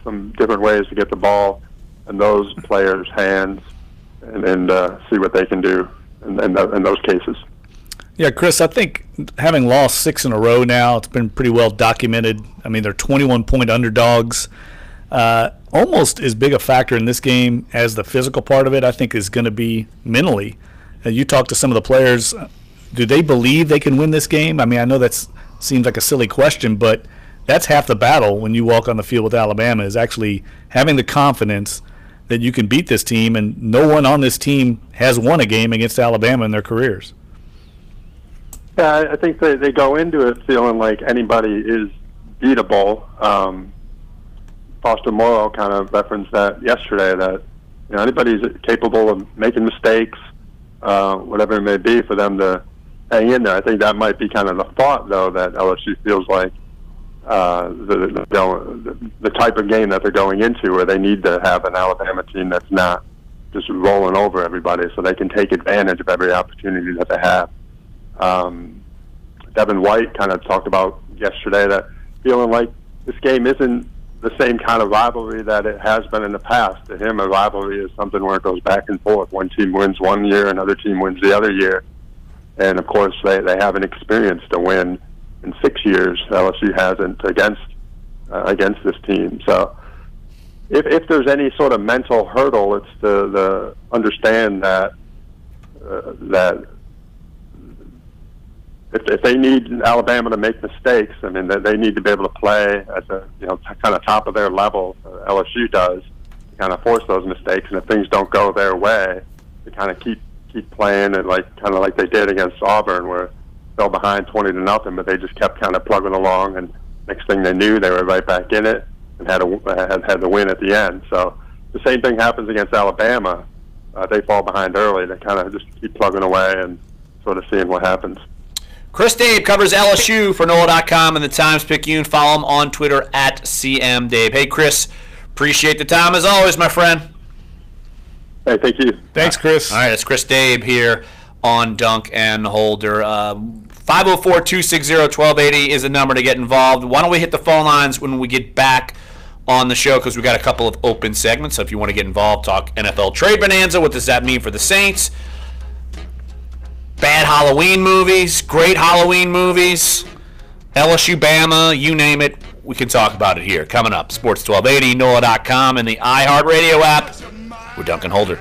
some different ways to get the ball in those players' hands. and see what they can do in those cases. Yeah, Chris, I think having lost 6 in a row now, it's been pretty well documented. I mean, they're 21-point underdogs. Almost as big a factor in this game as the physical part of it, I think, is going to be mentally. You talk to some of the players. Do they believe they can win this game? I mean, I know that seems like a silly question, but that's half the battle when you walk on the field with Alabama, is actually having the confidence that you can beat this team, and no one on this team has won a game against Alabama in their careers. Yeah, I think they go into it feeling like anybody is beatable. Foster Morrow kind of referenced that yesterday, that anybody's capable of making mistakes, whatever it may be, for them to hang in there. I think that might be kind of the thought, though, that LSU feels like the type of game that they're going into, where they need to have an Alabama team that's not just rolling over everybody, so they can take advantage of every opportunity that they have. Devin White kind of talked about yesterday that feeling like this game isn't the same kind of rivalry that it has been in the past. To him, a rivalry is something where it goes back and forth. One team wins one year, another team wins the other year. And, of course, they haven't experienced a win in 6 years. LSU hasn't against this team. So if there's any sort of mental hurdle, it's the understand that if they need Alabama to make mistakes, I mean, they need to be able to play at the kind of top of their level. LSU does, to kind of force those mistakes, and if things don't go their way, to kind of keep playing it kind of like they did against Auburn, where they fell behind 20-0, but they just kept kind of plugging along, and next thing they knew, they were right back in it and had the win at the end. So the same thing happens against Alabama. They fall behind early. They kind of just keep plugging away and sort of seeing what happens. Chris Dave covers LSU for NOLA.com and the Times-Picayune. Follow him on Twitter at CMDave. Hey, Chris, appreciate the time as always, my friend. Hey, thank you. Thanks, Chris. All right, it's Chris Dave here on Dunc and Holder. 504-260-1280 is the number to get involved. Why don't we hit the phone lines when we get back on the show, because we've got a couple of open segments. So if you want to get involved, talk NFL trade bonanza. What does that mean for the Saints? Bad Halloween movies, great Halloween movies, LSU, Bama, you name it, we can talk about it here. Coming up, Sports 1280, NOLA.com, and the iHeartRadio app. We're Dunc and Holder.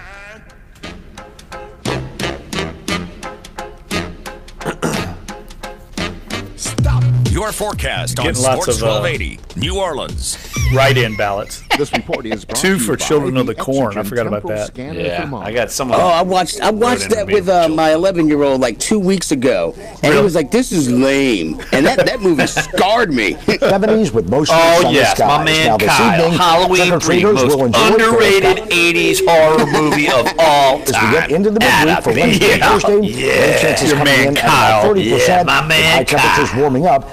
Your forecast on Getting Sports lots of 1280, New Orleans. Write-in ballots. This report is brought 2 to for you Children by of the Corn. I forgot about that. Yeah, I got some of I watched that with my 11-year-old like 2 weeks ago, and he was like, "This is lame," and that movie scarred me. 70s with most Oh yes, my man Kyle. Halloween 3, most underrated 80s horror movie of all time. As we get into the midweek for Wednesday, Thursday, chances your coming man in Kyle. at 30%. Yeah, my man high temperatures Kyle. warming up.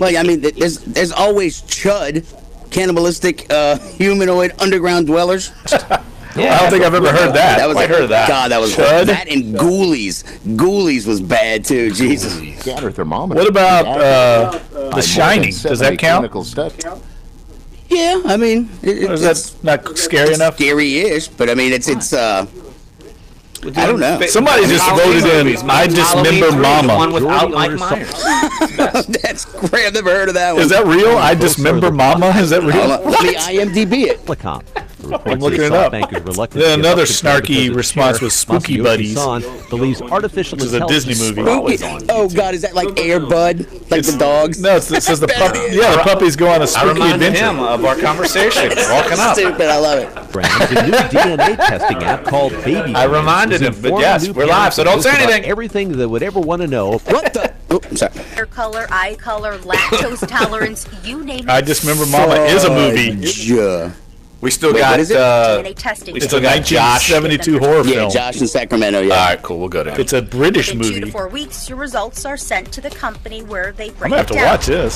Like, I mean, there's always Chud, cannibalistic humanoid underground dwellers. I don't think I've ever heard that. That was I heard that. God, that was Chud? that, and Ghoulies. Ghoulies was bad too. Jesus. Scatter thermometer. What about The Shining? Does that count? Yeah, I mean, that's not scary enough? Scary-ish, but I mean, it's I don't know. Somebody just voted in, I Dismember Mama. One without Mike Myers. That's great. I've never heard of that one. Is that real? I Dismember Mama? Is that real? Let me IMDb it. I'm looking it up. Then another snarky response was Spooky Buddies, believes artificial which is a Disney movie. Oh God, is that like Air Bud, like the dogs? No, it says the puppy. Yeah, the puppies go on a I spooky reminded adventure. him of our conversation. Walking up. Stupid, I love it. The new DNA testing app called Baby. I reminded him, but yes, we're live, so don't say anything. Everything that would ever want to know. What the? Oh, I'm sorry. Hair color, eye color, lactose tolerance, you name it. I Dismember Mama is a movie. Yeah. We still Wait, got what is it? DNA testing. we still got Josh. 1972 horror Yeah, film. Josh in Sacramento. Yeah. All right, cool. We'll go to him. It's a British In 2 movie. to 4 weeks, your results are sent to the company where they I'm break gonna it have to down. watch this.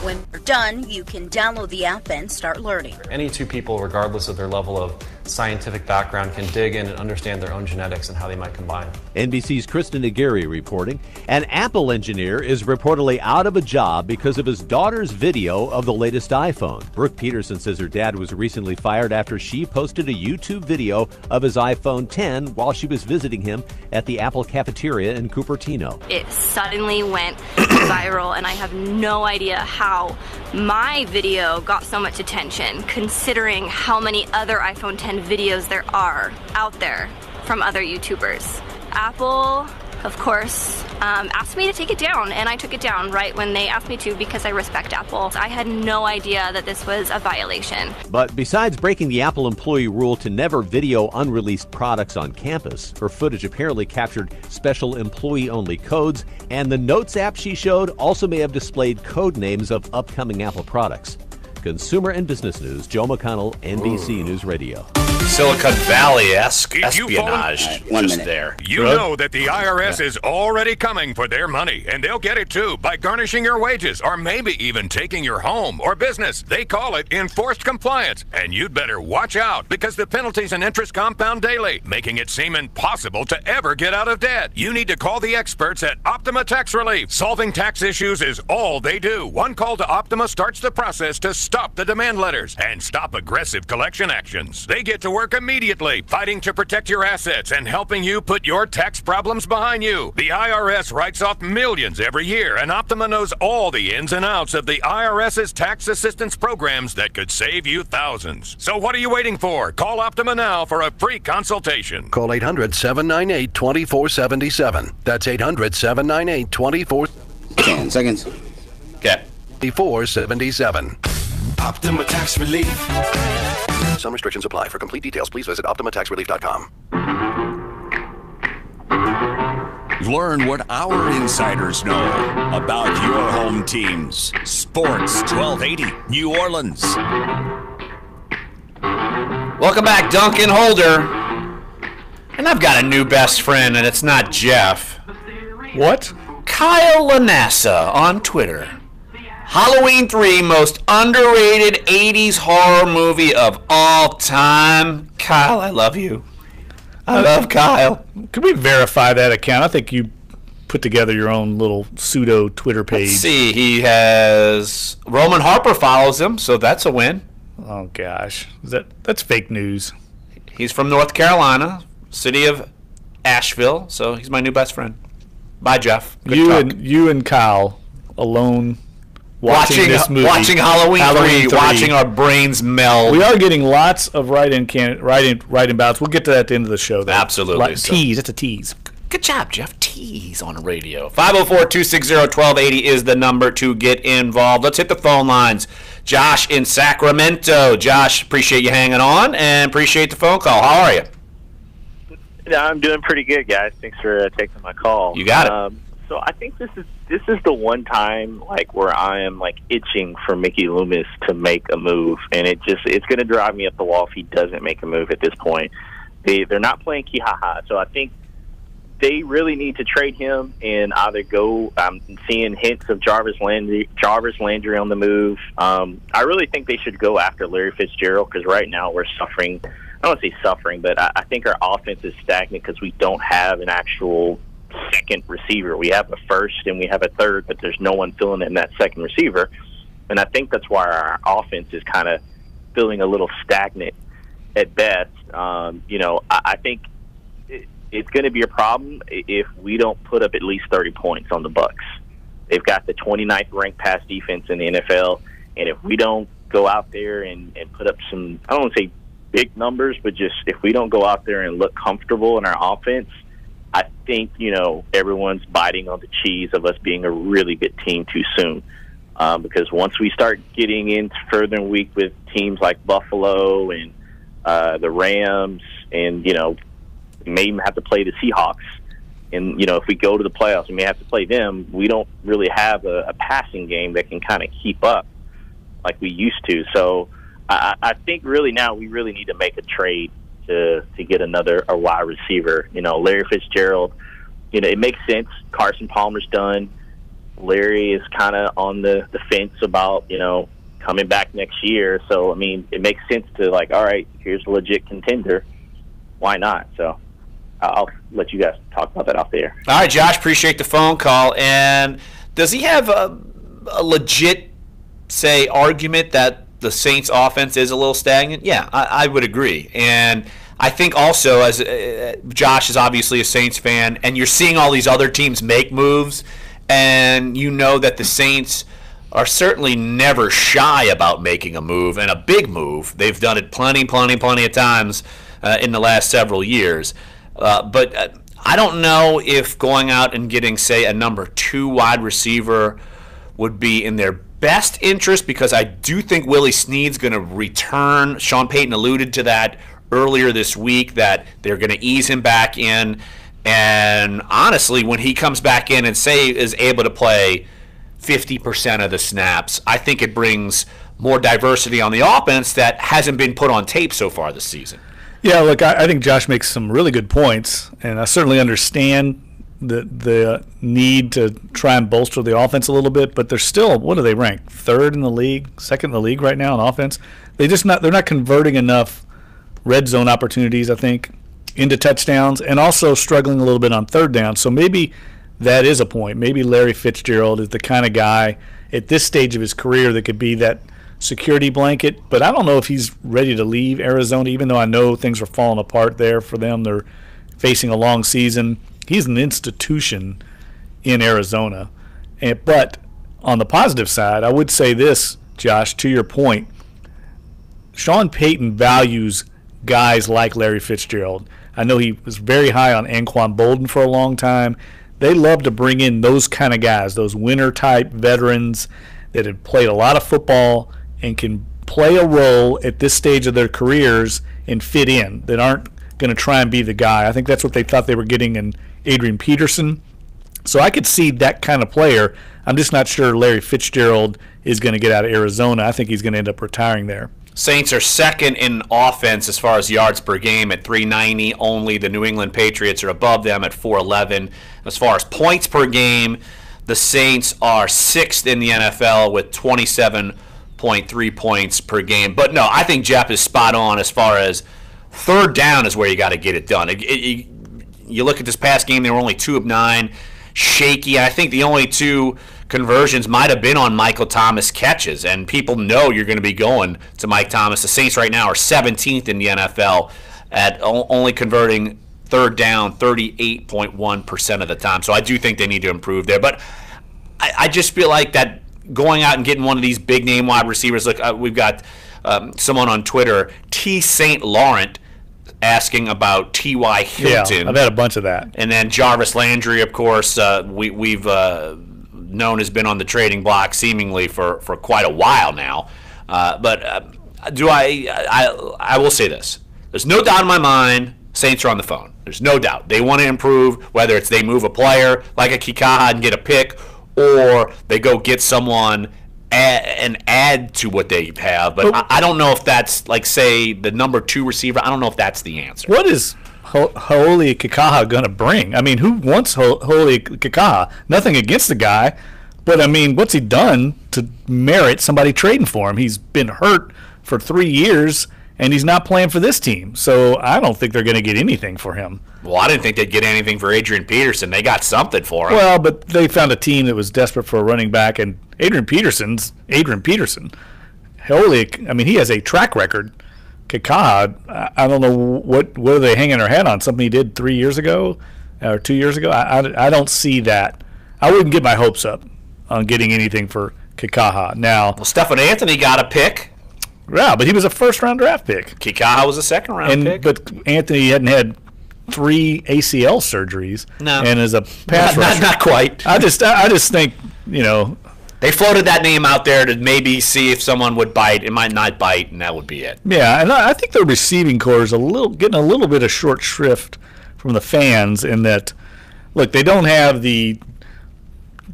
When you're done, you can download the app and start learning. Any two people, regardless of their level of scientific background can dig in and understand their own genetics and how they might combine. NBC's Kristen Aguirre reporting. An Apple engineer is reportedly out of a job because of his daughter's video of the latest iPhone. Brooke Peterson says her dad was recently fired after she posted a YouTube video of his iPhone 10 while she was visiting him at the Apple cafeteria in Cupertino. It suddenly went viral, and I have no idea how my video got so much attention, considering how many other iPhone 10 videos there are out there from other YouTubers. Apple, of course, asked me to take it down, and I took it down right when they asked me to because I respect Apple. I had no idea that this was a violation. But besides breaking the Apple employee rule to never video unreleased products on campus, her footage apparently captured special employee-only codes, and the Notes app she showed also may have displayed code names of upcoming Apple products. Consumer and Business News, Joe McConnell, NBC News Radio. Silicon Valley-esque espionage just there. You know that the IRS is already coming for their money, and they'll get it too by garnishing your wages or maybe even taking your home or business. They call it enforced compliance, and you'd better watch out because the penalties and interest compound daily, making it seem impossible to ever get out of debt. You need to call the experts at Optima Tax Relief. Solving tax issues is all they do. One call to Optima starts the process to stop the demand letters and stop aggressive collection actions. They get to work immediately, fighting to protect your assets and helping you put your tax problems behind you. The IRS writes off millions every year, and Optima knows all the ins and outs of the IRS's tax assistance programs that could save you thousands. So what are you waiting for? Call Optima now for a free consultation. Call 800-798-2477. That's 800-798-2477. 10 seconds. Okay. 2477. Optima Tax Relief. Some restrictions apply. For complete details, please visit OptimaTaxRelief.com. Learn what our insiders know about your home teams. Sports 1280, New Orleans. Welcome back, Dunc and Holder. And I've got a new best friend, and it's not Jeff. What? Kyle Lanassa on Twitter. Halloween 3, most underrated 80s horror movie of all time. Kyle, I love you. I love Kyle. Could we verify that account? I think you put together your own little pseudo Twitter page. Let's see, he has Roman Harper follows him, so that's a win. Oh gosh, that's fake news. He's from North Carolina, city of Asheville, so he's my new best friend. Bye, Jeff. Good you and Kyle alone. Watching this movie, watching Halloween 3, watching our brains meld. We are getting lots of write-in ballots. We'll get to that at the end of the show, though. Absolutely. Tease. It's a tease. Good job, Jeff. Tease on radio. 504-260-1280 is the number to get involved. Let's hit the phone lines. Josh in Sacramento. Josh, appreciate you hanging on and appreciate the phone call. How are you? Yeah, I'm doing pretty good, guys. Thanks for taking my call. You got it. So I think this is the one time where I am itching for Mickey Loomis to make a move, and it's going to drive me up the wall if he doesn't make a move at this point. They're not playing Kihaha, so I think they really need to trade him and either go. I'm seeing hints of Jarvis Landry on the move. I really think they should go after Larry Fitzgerald because right now we're suffering. I don't want to say suffering, but I think our offense is stagnant because we don't have an actual second receiver. We have a first and we have a third, but there's no one filling in that second receiver. And I think that's why our offense is kind of feeling a little stagnant at best. I think it's going to be a problem if we don't put up at least 30 points on the Bucs. They've got the 29th ranked pass defense in the NFL, and if we don't go out there and put up some, I don't want to say big numbers, but just if we don't go out there and look comfortable in our offense, I think, everyone's biting on the cheese of us being a really good team too soon. Because once we start getting in further in week with teams like Buffalo and the Rams and, we may even have to play the Seahawks. And, if we go to the playoffs, we may have to play them. We don't really have a passing game that can kind of keep up like we used to. So I think really now we really need to make a trade to get a wide receiver. Larry Fitzgerald, it makes sense. Carson Palmer's done. Larry is kind of on the fence about, coming back next year. So, I mean, it makes sense to, like, all right, here's a legit contender. Why not? So I'll let you guys talk about that off the air. All right, Josh, appreciate the phone call. And does he have a legit, say, argument that the Saints' offense is a little stagnant? Yeah, I would agree. And I think also, as Josh is obviously a Saints fan, and you're seeing all these other teams make moves, and you know that the Saints are certainly never shy about making a move, and a big move. They've done it plenty of times in the last several years. But I don't know if going out and getting, say, a number 2 wide receiver would be in their best interest, because I do think Willie Snead's going to return. Sean Payton alluded to that earlier this week, that they're going to ease him back in. And honestly, when he comes back in and, say, is able to play 50% of the snaps, I think it brings more diversity on the offense that hasn't been put on tape so far this season. Yeah, look, I think Josh makes some really good points, and I certainly understand the need to try and bolster the offense a little bit, but they're still, what do they rank? 3rd in the league, 2nd in the league right now on offense. They're not converting enough red zone opportunities, I think, into touchdowns, and also struggling a little bit on 3rd down. So maybe that is a point. Maybe Larry Fitzgerald is the kind of guy at this stage of his career that could be that security blanket, but I don't know if he's ready to leave Arizona, even though I know things are falling apart there for them. They're facing a long season. He's an institution in Arizona. But on the positive side, I would say this, Josh, to your point, Sean Payton values guys like Larry Fitzgerald. I know he was very high on Anquan Bolden for a long time. They love to bring in those kind of guys, those winner-type veterans that have played a lot of football and can play a role at this stage of their careers and fit in, that aren't going to try and be the guy. I think that's what they thought they were getting in Adrian Peterson. So I could see that kind of player. I'm just not sure Larry Fitzgerald is going to get out of Arizona. I think he's going to end up retiring there. Saints are 2nd in offense as far as yards per game at 390 only. The New England Patriots are above them at 411. As far as points per game, the Saints are 6th in the NFL with 27.3 points per game. But no, I think Jeff is spot on as far as 3rd down is where you got to get it done. You look at this past game, they were only 2 of 9. Shaky. I think the only 2 conversions might have been on Michael Thomas catches, and people know you're going to be going to Mike Thomas. The Saints right now are 17th in the NFL at only converting 3rd down 38.1% of the time. So I do think they need to improve there. But I just feel like that going out and getting one of these big-name wide receivers, look, we've got someone on Twitter, T. St. Laurent, asking about T.Y. Hilton. Yeah, I've had a bunch of that. And then Jarvis Landry, of course, we've known has been on the trading block seemingly for quite a while now. But I will say this. There's no doubt in my mind Saints are on the phone. There's no doubt. They want to improve, whether it's they move a player like a Kikaha and get a pick, or they go get someone and add to what they have. But I don't know if that's, like, say, the number 2 receiver. I don't know if that's the answer. What is Hau'oli Kikaha going to bring? I mean, who wants Hau'oli Kikaha? Nothing against the guy, but, I mean, what's he done to merit somebody trading for him? He's been hurt for 3 years, and he's not playing for this team. So I don't think they're going to get anything for him. Well, I didn't think they'd get anything for Adrian Peterson. They got something for him. Well, but they found a team that was desperate for a running back, and Adrian Peterson's Adrian Peterson. Hau'oli, I mean, he has a track record. Kikaha, I don't know what are they hanging their hat on, something he did 3 years ago or 2 years ago. I don't see that. I wouldn't get my hopes up on getting anything for Kikaha. Now, Stephen Anthony got a pick. Yeah, but he was a first-round draft pick. Kikaha was a second-round pick. But Anthony hadn't had 3 ACL surgeries. No. And as a pass rusher. Not quite. I just think, you know. They floated that name out there to maybe see if someone would bite. It might not bite, and that would be it. Yeah, and I think the receiving corps is getting a little bit of short shrift from the fans in that, look, they don't have the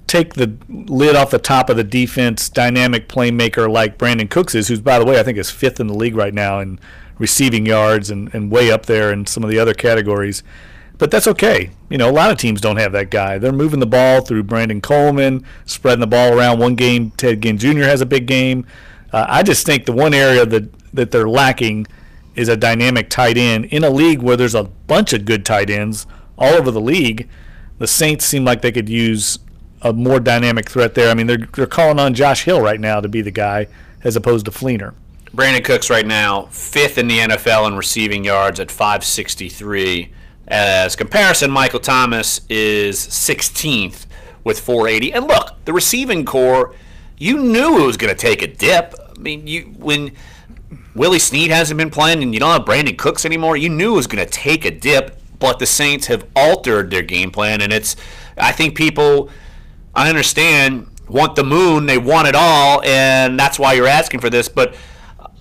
take the lid off the top of the defense dynamic playmaker like Brandon Cooks is, who's, by the way, I think is 5th in the league right now in receiving yards and way up there in some of the other categories. But that's okay. You know, a lot of teams don't have that guy. They're moving the ball through Brandon Coleman, spreading the ball around. One game, Ted Ginn Jr. has a big game. I just think the one area that they're lacking is a dynamic tight end. In a league where there's a bunch of good tight ends all over the league, the Saints seem like they could use a more dynamic threat there. I mean, they're calling on Josh Hill right now to be the guy as opposed to Fleener. Brandon Cooks right now 5th in the NFL in receiving yards at 563. As comparison, Michael Thomas is 16th with 480. And look, the receiving core, you knew it was going to take a dip. I mean, when Willie Snead hasn't been playing and you don't have Brandon Cooks anymore, you knew it was going to take a dip. But the Saints have altered their game plan, and I think people, I understand, want the moon, they want it all, and that's why you're asking for this. But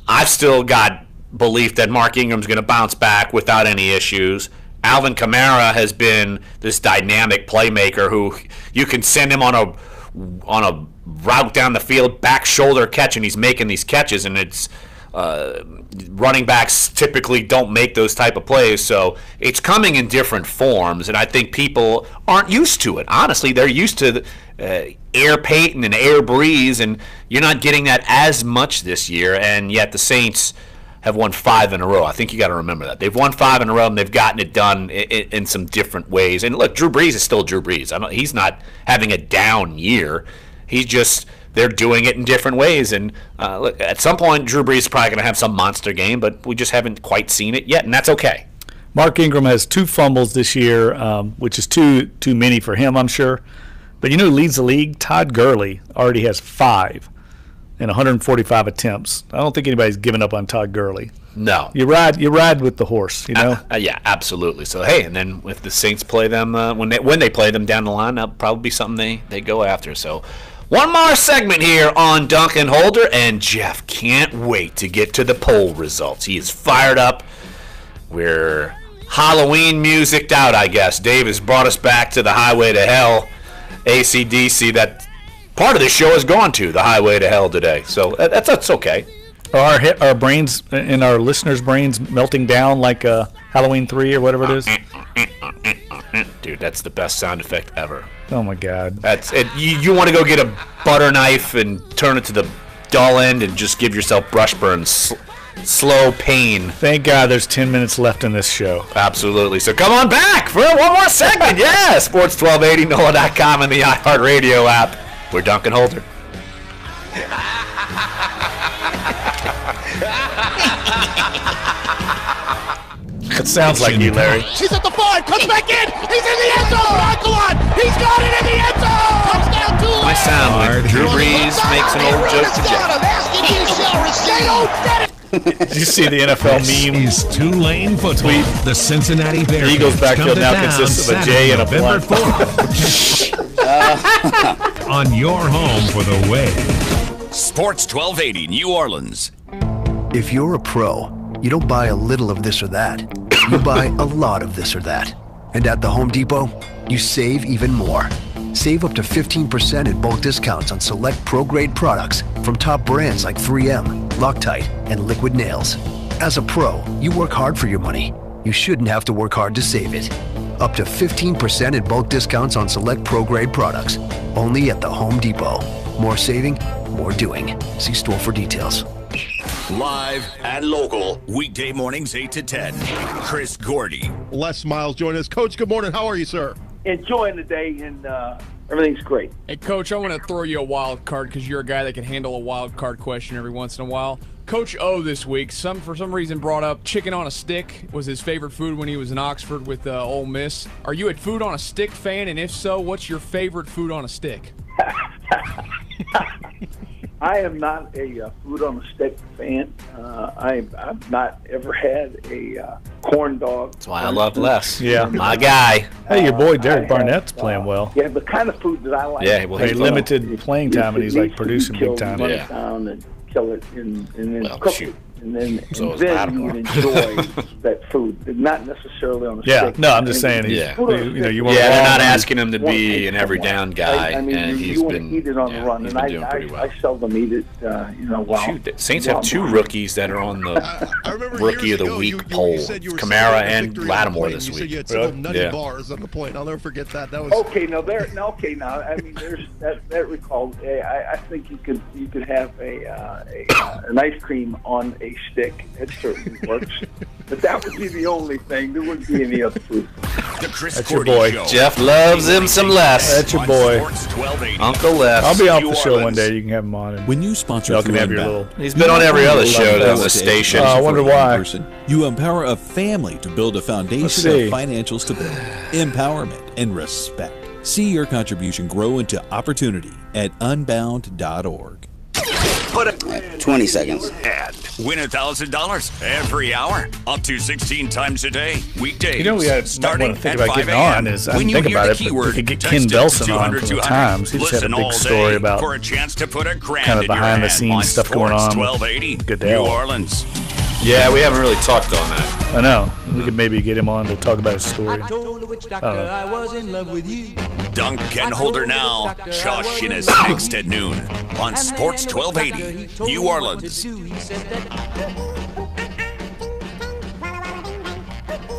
I've still got belief that Mark Ingram's going to bounce back without any issues. Alvin Kamara has been this dynamic playmaker who you can send him on a route down the field, back shoulder catch, and he's making these catches, and it's running backs typically don't make those type of plays, so it's coming in different forms, and I think people aren't used to it. Honestly, they're used to Air Payton and Air Breeze, and you're not getting that as much this year, and yet the Saints have won 5 in a row. I think you got to remember that. They've won 5 in a row, and they've gotten it done in some different ways. And look, Drew Brees is still Drew Brees. He's not having a down year. He's just, they're doing it in different ways. And look, at some point, Drew Brees is probably going to have some monster game, but we just haven't quite seen it yet, and that's okay. Mark Ingram has 2 fumbles this year, which is too many for him, I'm sure. But you know who leads the league? Todd Gurley already has 5 in 145 attempts. I don't think anybody's given up on Todd Gurley. No. You ride with the horse, you know? Yeah, absolutely. So, hey, and then if the Saints play them, when they play them down the line, that'll probably be something they go after. So, one more segment here on Dunc and Holder, and Jeff can't wait to get to the poll results. He is fired up. We're Halloween musiced out, I guess. Dave has brought us back to the Highway to Hell, AC/DC, that part of the show has gone to the Highway to Hell today. So that's okay. Are our brains and our listeners' brains melting down like Halloween 3 or whatever it is? Dude, that's the best sound effect ever. Oh, my God. That's it. You want to go get a butter knife and turn it to the dull end and just give yourself brush burns. Slow pain. Thank God there's 10 minutes left in this show. Absolutely. So come on back for one more segment. Yeah, Sports 1280, NOLA.com, and the iHeartRadio app. We're Dunc and Holder. It sounds like you, Larry. He's at the 5, comes back in. He's in the end zone. Aguilar, he's got it in the end zone. Touchdown to my sound like Drew Brees makes an old joke to Jeff. Did you see the NFL meme? Is Tulane football. The Cincinnati Bears. The Eagles backfield now consists of a J and a November blood. 4th. On your home for the wave. Sports 1280 New Orleans. If you're a pro, you don't buy a little of this or that. You buy a lot of this or that. And at the Home Depot, you save even more. Save up to 15% in bulk discounts on select pro-grade products from top brands like 3M, Loctite, and Liquid Nails. As a pro, you work hard for your money. You shouldn't have to work hard to save it. Up to 15% in bulk discounts on select pro-grade products. Only at the Home Depot. More saving, more doing. See store for details. Live and local, weekday mornings 8 to 10. Chris Gordy. Les Miles join us. Coach, good morning. How are you, sir? Enjoying the day, and everything's great. Hey, Coach, I want to throw you a wild card because you're a guy that can handle a wild card question every once in a while. Coach O this week, for some reason, brought up chicken on a stick was his favorite food when he was in Oxford with Ole Miss. Are you a food on a stick fan? And if so, what's your favorite food on a stick? I am not a food on a stick fan. I've not ever had a corn dog. That's why I love Les. Yeah. My guy. Hey, your boy Derek Barnett's playing well. Yeah, the kind of food that I like. Yeah, well, he limited playing time, and he's like producing big time. Down and kill it and then cook it. and then So is then you would Lattimore. enjoy that food, not necessarily on a Yeah, stick. no, I'm just saying. Yeah. You were Yeah, they're not wrong. asking him to be an every down guy, I mean, and you he's want been to eat it on the run, he's and been doing pretty well. I seldom eat it. While Saints have two rookies that are on the Rookie of the Week poll: Kamara and Lattimore this You said you week. had some nutty bars on the plane. I'll never forget that. That was okay. Now I mean, there's that recall. I think you could have an ice cream on a stick. It certainly works. But that would be the only thing. There wouldn't be any other food. The Chris That's your Cordy boy. Show. Jeff loves him some Les. That's your boy. Sports 1280. Uncle Les. I'll be off the New show one Orleans. day. You can have him on. And When you sponsor y'all can through have your Inbound, little. He's been on every other show you on the station. I wonder why. You empower a family to build a foundation see. of financial stability, empowerment, and respect. See your contribution grow into opportunity at unbound.org. Put it 20 seconds. and win $1,000 every hour, up to 16 times a day, weekdays. You know, we had starting want to think at about 5 getting a.m. on is I When didn't you think hear about the it, but we keyword, could get text Ken it to Belson on 200, from the 200. Times. He just had a Listen big all story day about for a chance to put a grand kind of in your behind the hand scenes on stuff going Sports on with 1280 Goodell. New Orleans. Yeah, we haven't really talked on that. I know. We could maybe get him on to talk about his story. told the witch doctor I was in love with you. Dunc and Holder now. Josh Innes next at noon on Sports 1280 New Orleans.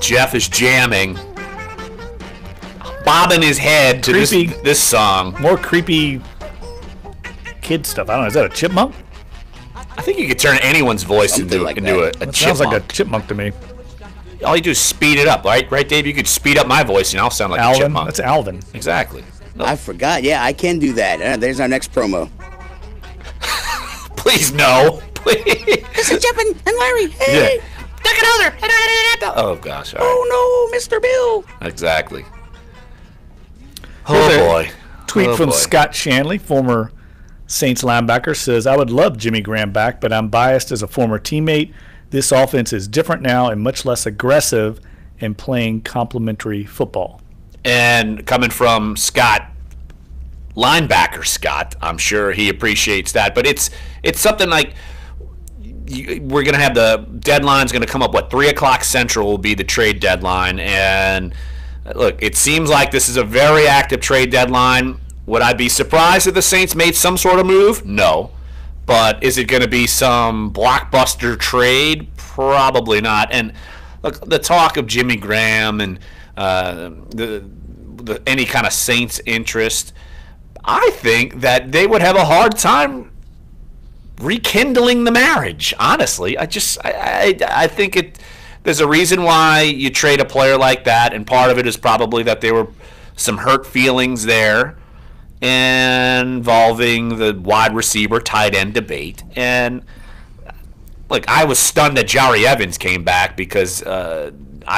Jeff is jamming, bobbing his head to this song. More creepy kid stuff. I don't know. Is that a chipmunk? I think you could turn anyone's voice into a That sounds chipmunk. like a chipmunk to me. All you do is speed it up, right? Right, Dave? You could speed up my voice, and I'll sound like a Alvin. chipmunk. That's Alvin. Exactly. I forgot. Yeah, I can do that. There's our next promo. Please no. Please. This is Jeff and Larry. Hey, Duck and Holder. Oh gosh. All right. oh no, Mr. Bill. Exactly. Here's Oh a boy. Tweet Oh, from boy. Scott Shanley, former Saints linebacker, says, I would love Jimmy Graham back, but I'm biased as a former teammate. This offense is different now and much less aggressive and playing complementary football. And coming from Scott, linebacker Scott, I'm sure he appreciates that. But it's something like we're going to have the deadline's going to come up, 3 o'clock Central will be the trade deadline. And look, it seems like this is a very active trade deadline. Would I be surprised if the Saints made some sort of move? No. But is it going to be some blockbuster trade? Probably not. And look, the talk of Jimmy Graham and any kind of Saints interest, I think that they would have a hard time rekindling the marriage. Honestly, I think there's a reason why you trade a player like that, and part of it is probably that there were some hurt feelings there involving the wide receiver tight end debate. And look, I was stunned that Jari Evans came back because I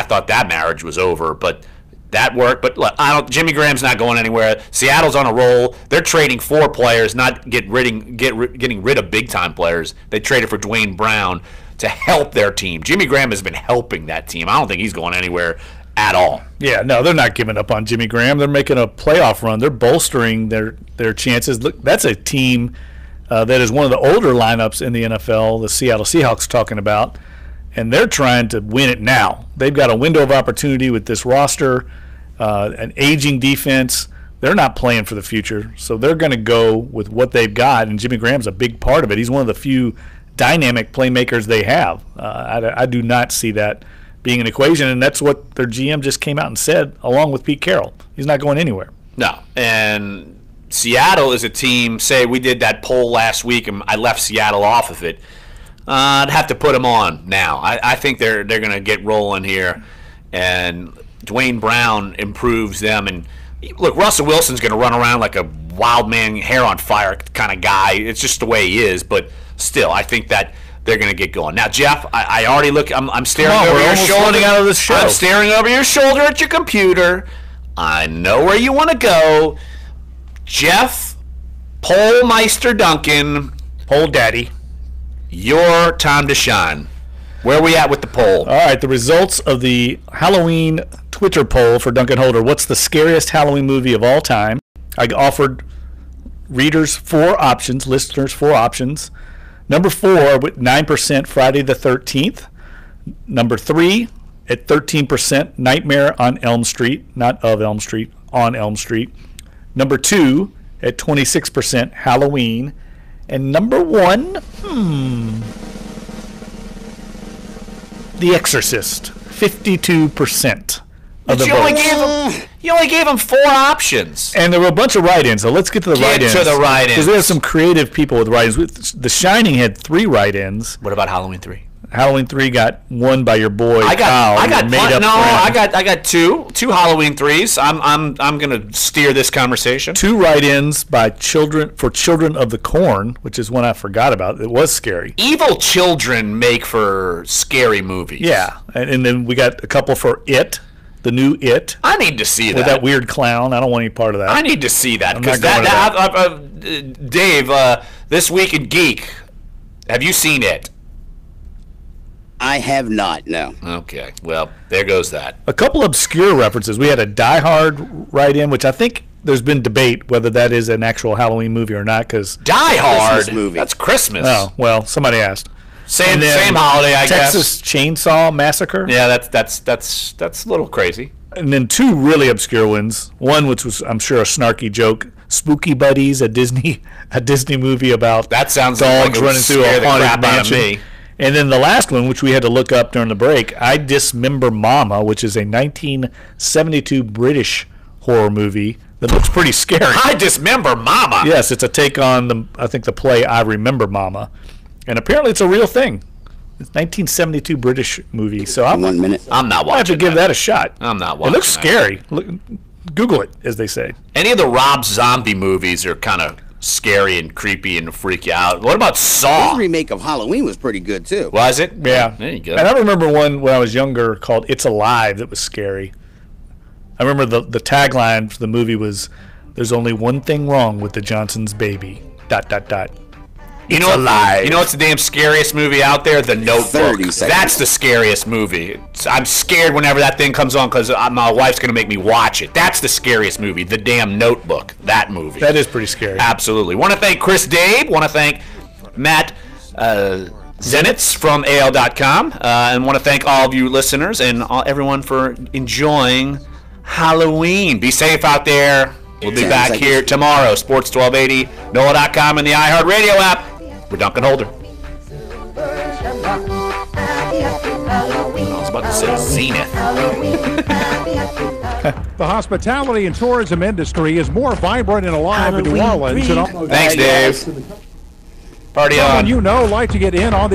thought that marriage was over, but that worked. But look, Jimmy Graham's not going anywhere. Seattle's on a roll. They're trading for players, not getting rid of big time players. They traded for Dwayne Brown to help their team. Jimmy Graham has been helping that team. I don't think he's going anywhere at all. Yeah, no, they're not giving up on Jimmy Graham. They're making a playoff run. They're bolstering their chances. Look, that's a team that is one of the older lineups in the NFL, the Seattle Seahawks talking about, and they're trying to win it now. They've got a window of opportunity with this roster, an aging defense. They're not playing for the future, so they're going to go with what they've got, and Jimmy Graham's a big part of it. He's one of the few dynamic playmakers they have. I do not see that being an equation, and that's what their GM just came out and said, along with Pete Carroll. He's not going anywhere. No, and Seattle is a team, say we did that poll last week and I left Seattle off of it, I'd have to put them on now. I think they're going to get rolling here, and Dwayne Brown improves them. And look, Russell Wilson's going to run around like a wild man, hair on fire kind of guy. It's just the way he is, but still, I think that they're going to get going. Now, Jeff, I already look. I'm staring over your shoulder. Out of this show. I'm staring over your shoulder at your computer. I know where you want to go. Jeff Pollmeister Duncan. Poll Daddy. Your time to shine. Where are we at with the poll? All right, the results of the Halloween Twitter poll for Duncan Holder. What's the scariest Halloween movie of all time? I offered readers 4 options, listeners 4 options. Number 4 with 9%, Friday the 13th. Number 3 at 13%, Nightmare on Elm Street, not of Elm Street, on Elm Street. Number 2 at 26%, Halloween. And number 1, The Exorcist, 52% of the votes. You only gave them 4 options. And there were a bunch of write-ins, so let's get to the write-ins. Get to the write-ins. Because we have some creative people with write-ins. The Shining had 3 write-ins. What about Halloween 3? Halloween 3 got won by your boy Kyle. I got two Halloween 3s. I'm gonna steer this conversation. 2 write-ins by children of the Corn, which is one I forgot about. It was scary. Evil children make for scary movies. Yeah, and then we got a couple for It, the new It. I need to see that with that weird clown. I don't want any part of that. I need to see that because Dave, This Week in Geek, have you seen It? I have not, no. Okay, well, there goes that. A couple obscure references. We had a Die Hard write-in, which I think there's been debate whether that is an actual Halloween movie or not. Because Die Hard, that's Christmas. Oh well, somebody asked. Same holiday, I guess. Texas Chainsaw Massacre. Yeah, that's a little crazy. And then 2 really obscure ones. One, which was I'm sure a snarky joke. Spooky Buddies, a Disney movie about that sounds dogs like running through a haunted mansion. Me. And then the last one, which we had to look up during the break, I Dismember Mama, which is a 1972 British horror movie that looks pretty scary. I Dismember Mama? Yes, it's a take on, the play I Remember Mama. And apparently it's a real thing. It's 1972 British movie. So I'm not watching I have to give that a shot. I'm not watching it. Looks scary. Google it, as they say. Any of the Rob Zombie movies are kind of scary and creepy and freak you out. What about Saw? His remake of Halloween was pretty good too. Was it? Yeah. There you go. And I remember one when I was younger called It's Alive that was scary. I remember the tagline for the movie was, "There's only one thing wrong with the Johnson's baby. ... You know what's the damn scariest movie out there? The Notebook. That's the scariest movie. I'm scared whenever that thing comes on because my wife's going to make me watch it. That's the scariest movie. The damn Notebook. That movie. That is pretty scary. Absolutely. Want to thank Chris Dave. Want to thank Matt Zenitz from AL.com. And want to thank all of you listeners and everyone for enjoying Halloween. Be safe out there. We'll be back here tomorrow. Sports 1280, NOLA.com, and the iHeartRadio app. We're Dunc and Holder. I was about to say Zenith. The hospitality and tourism industry is more vibrant and alive in New Orleans. Thanks, Dave. Party on. Someone you know like to get in on the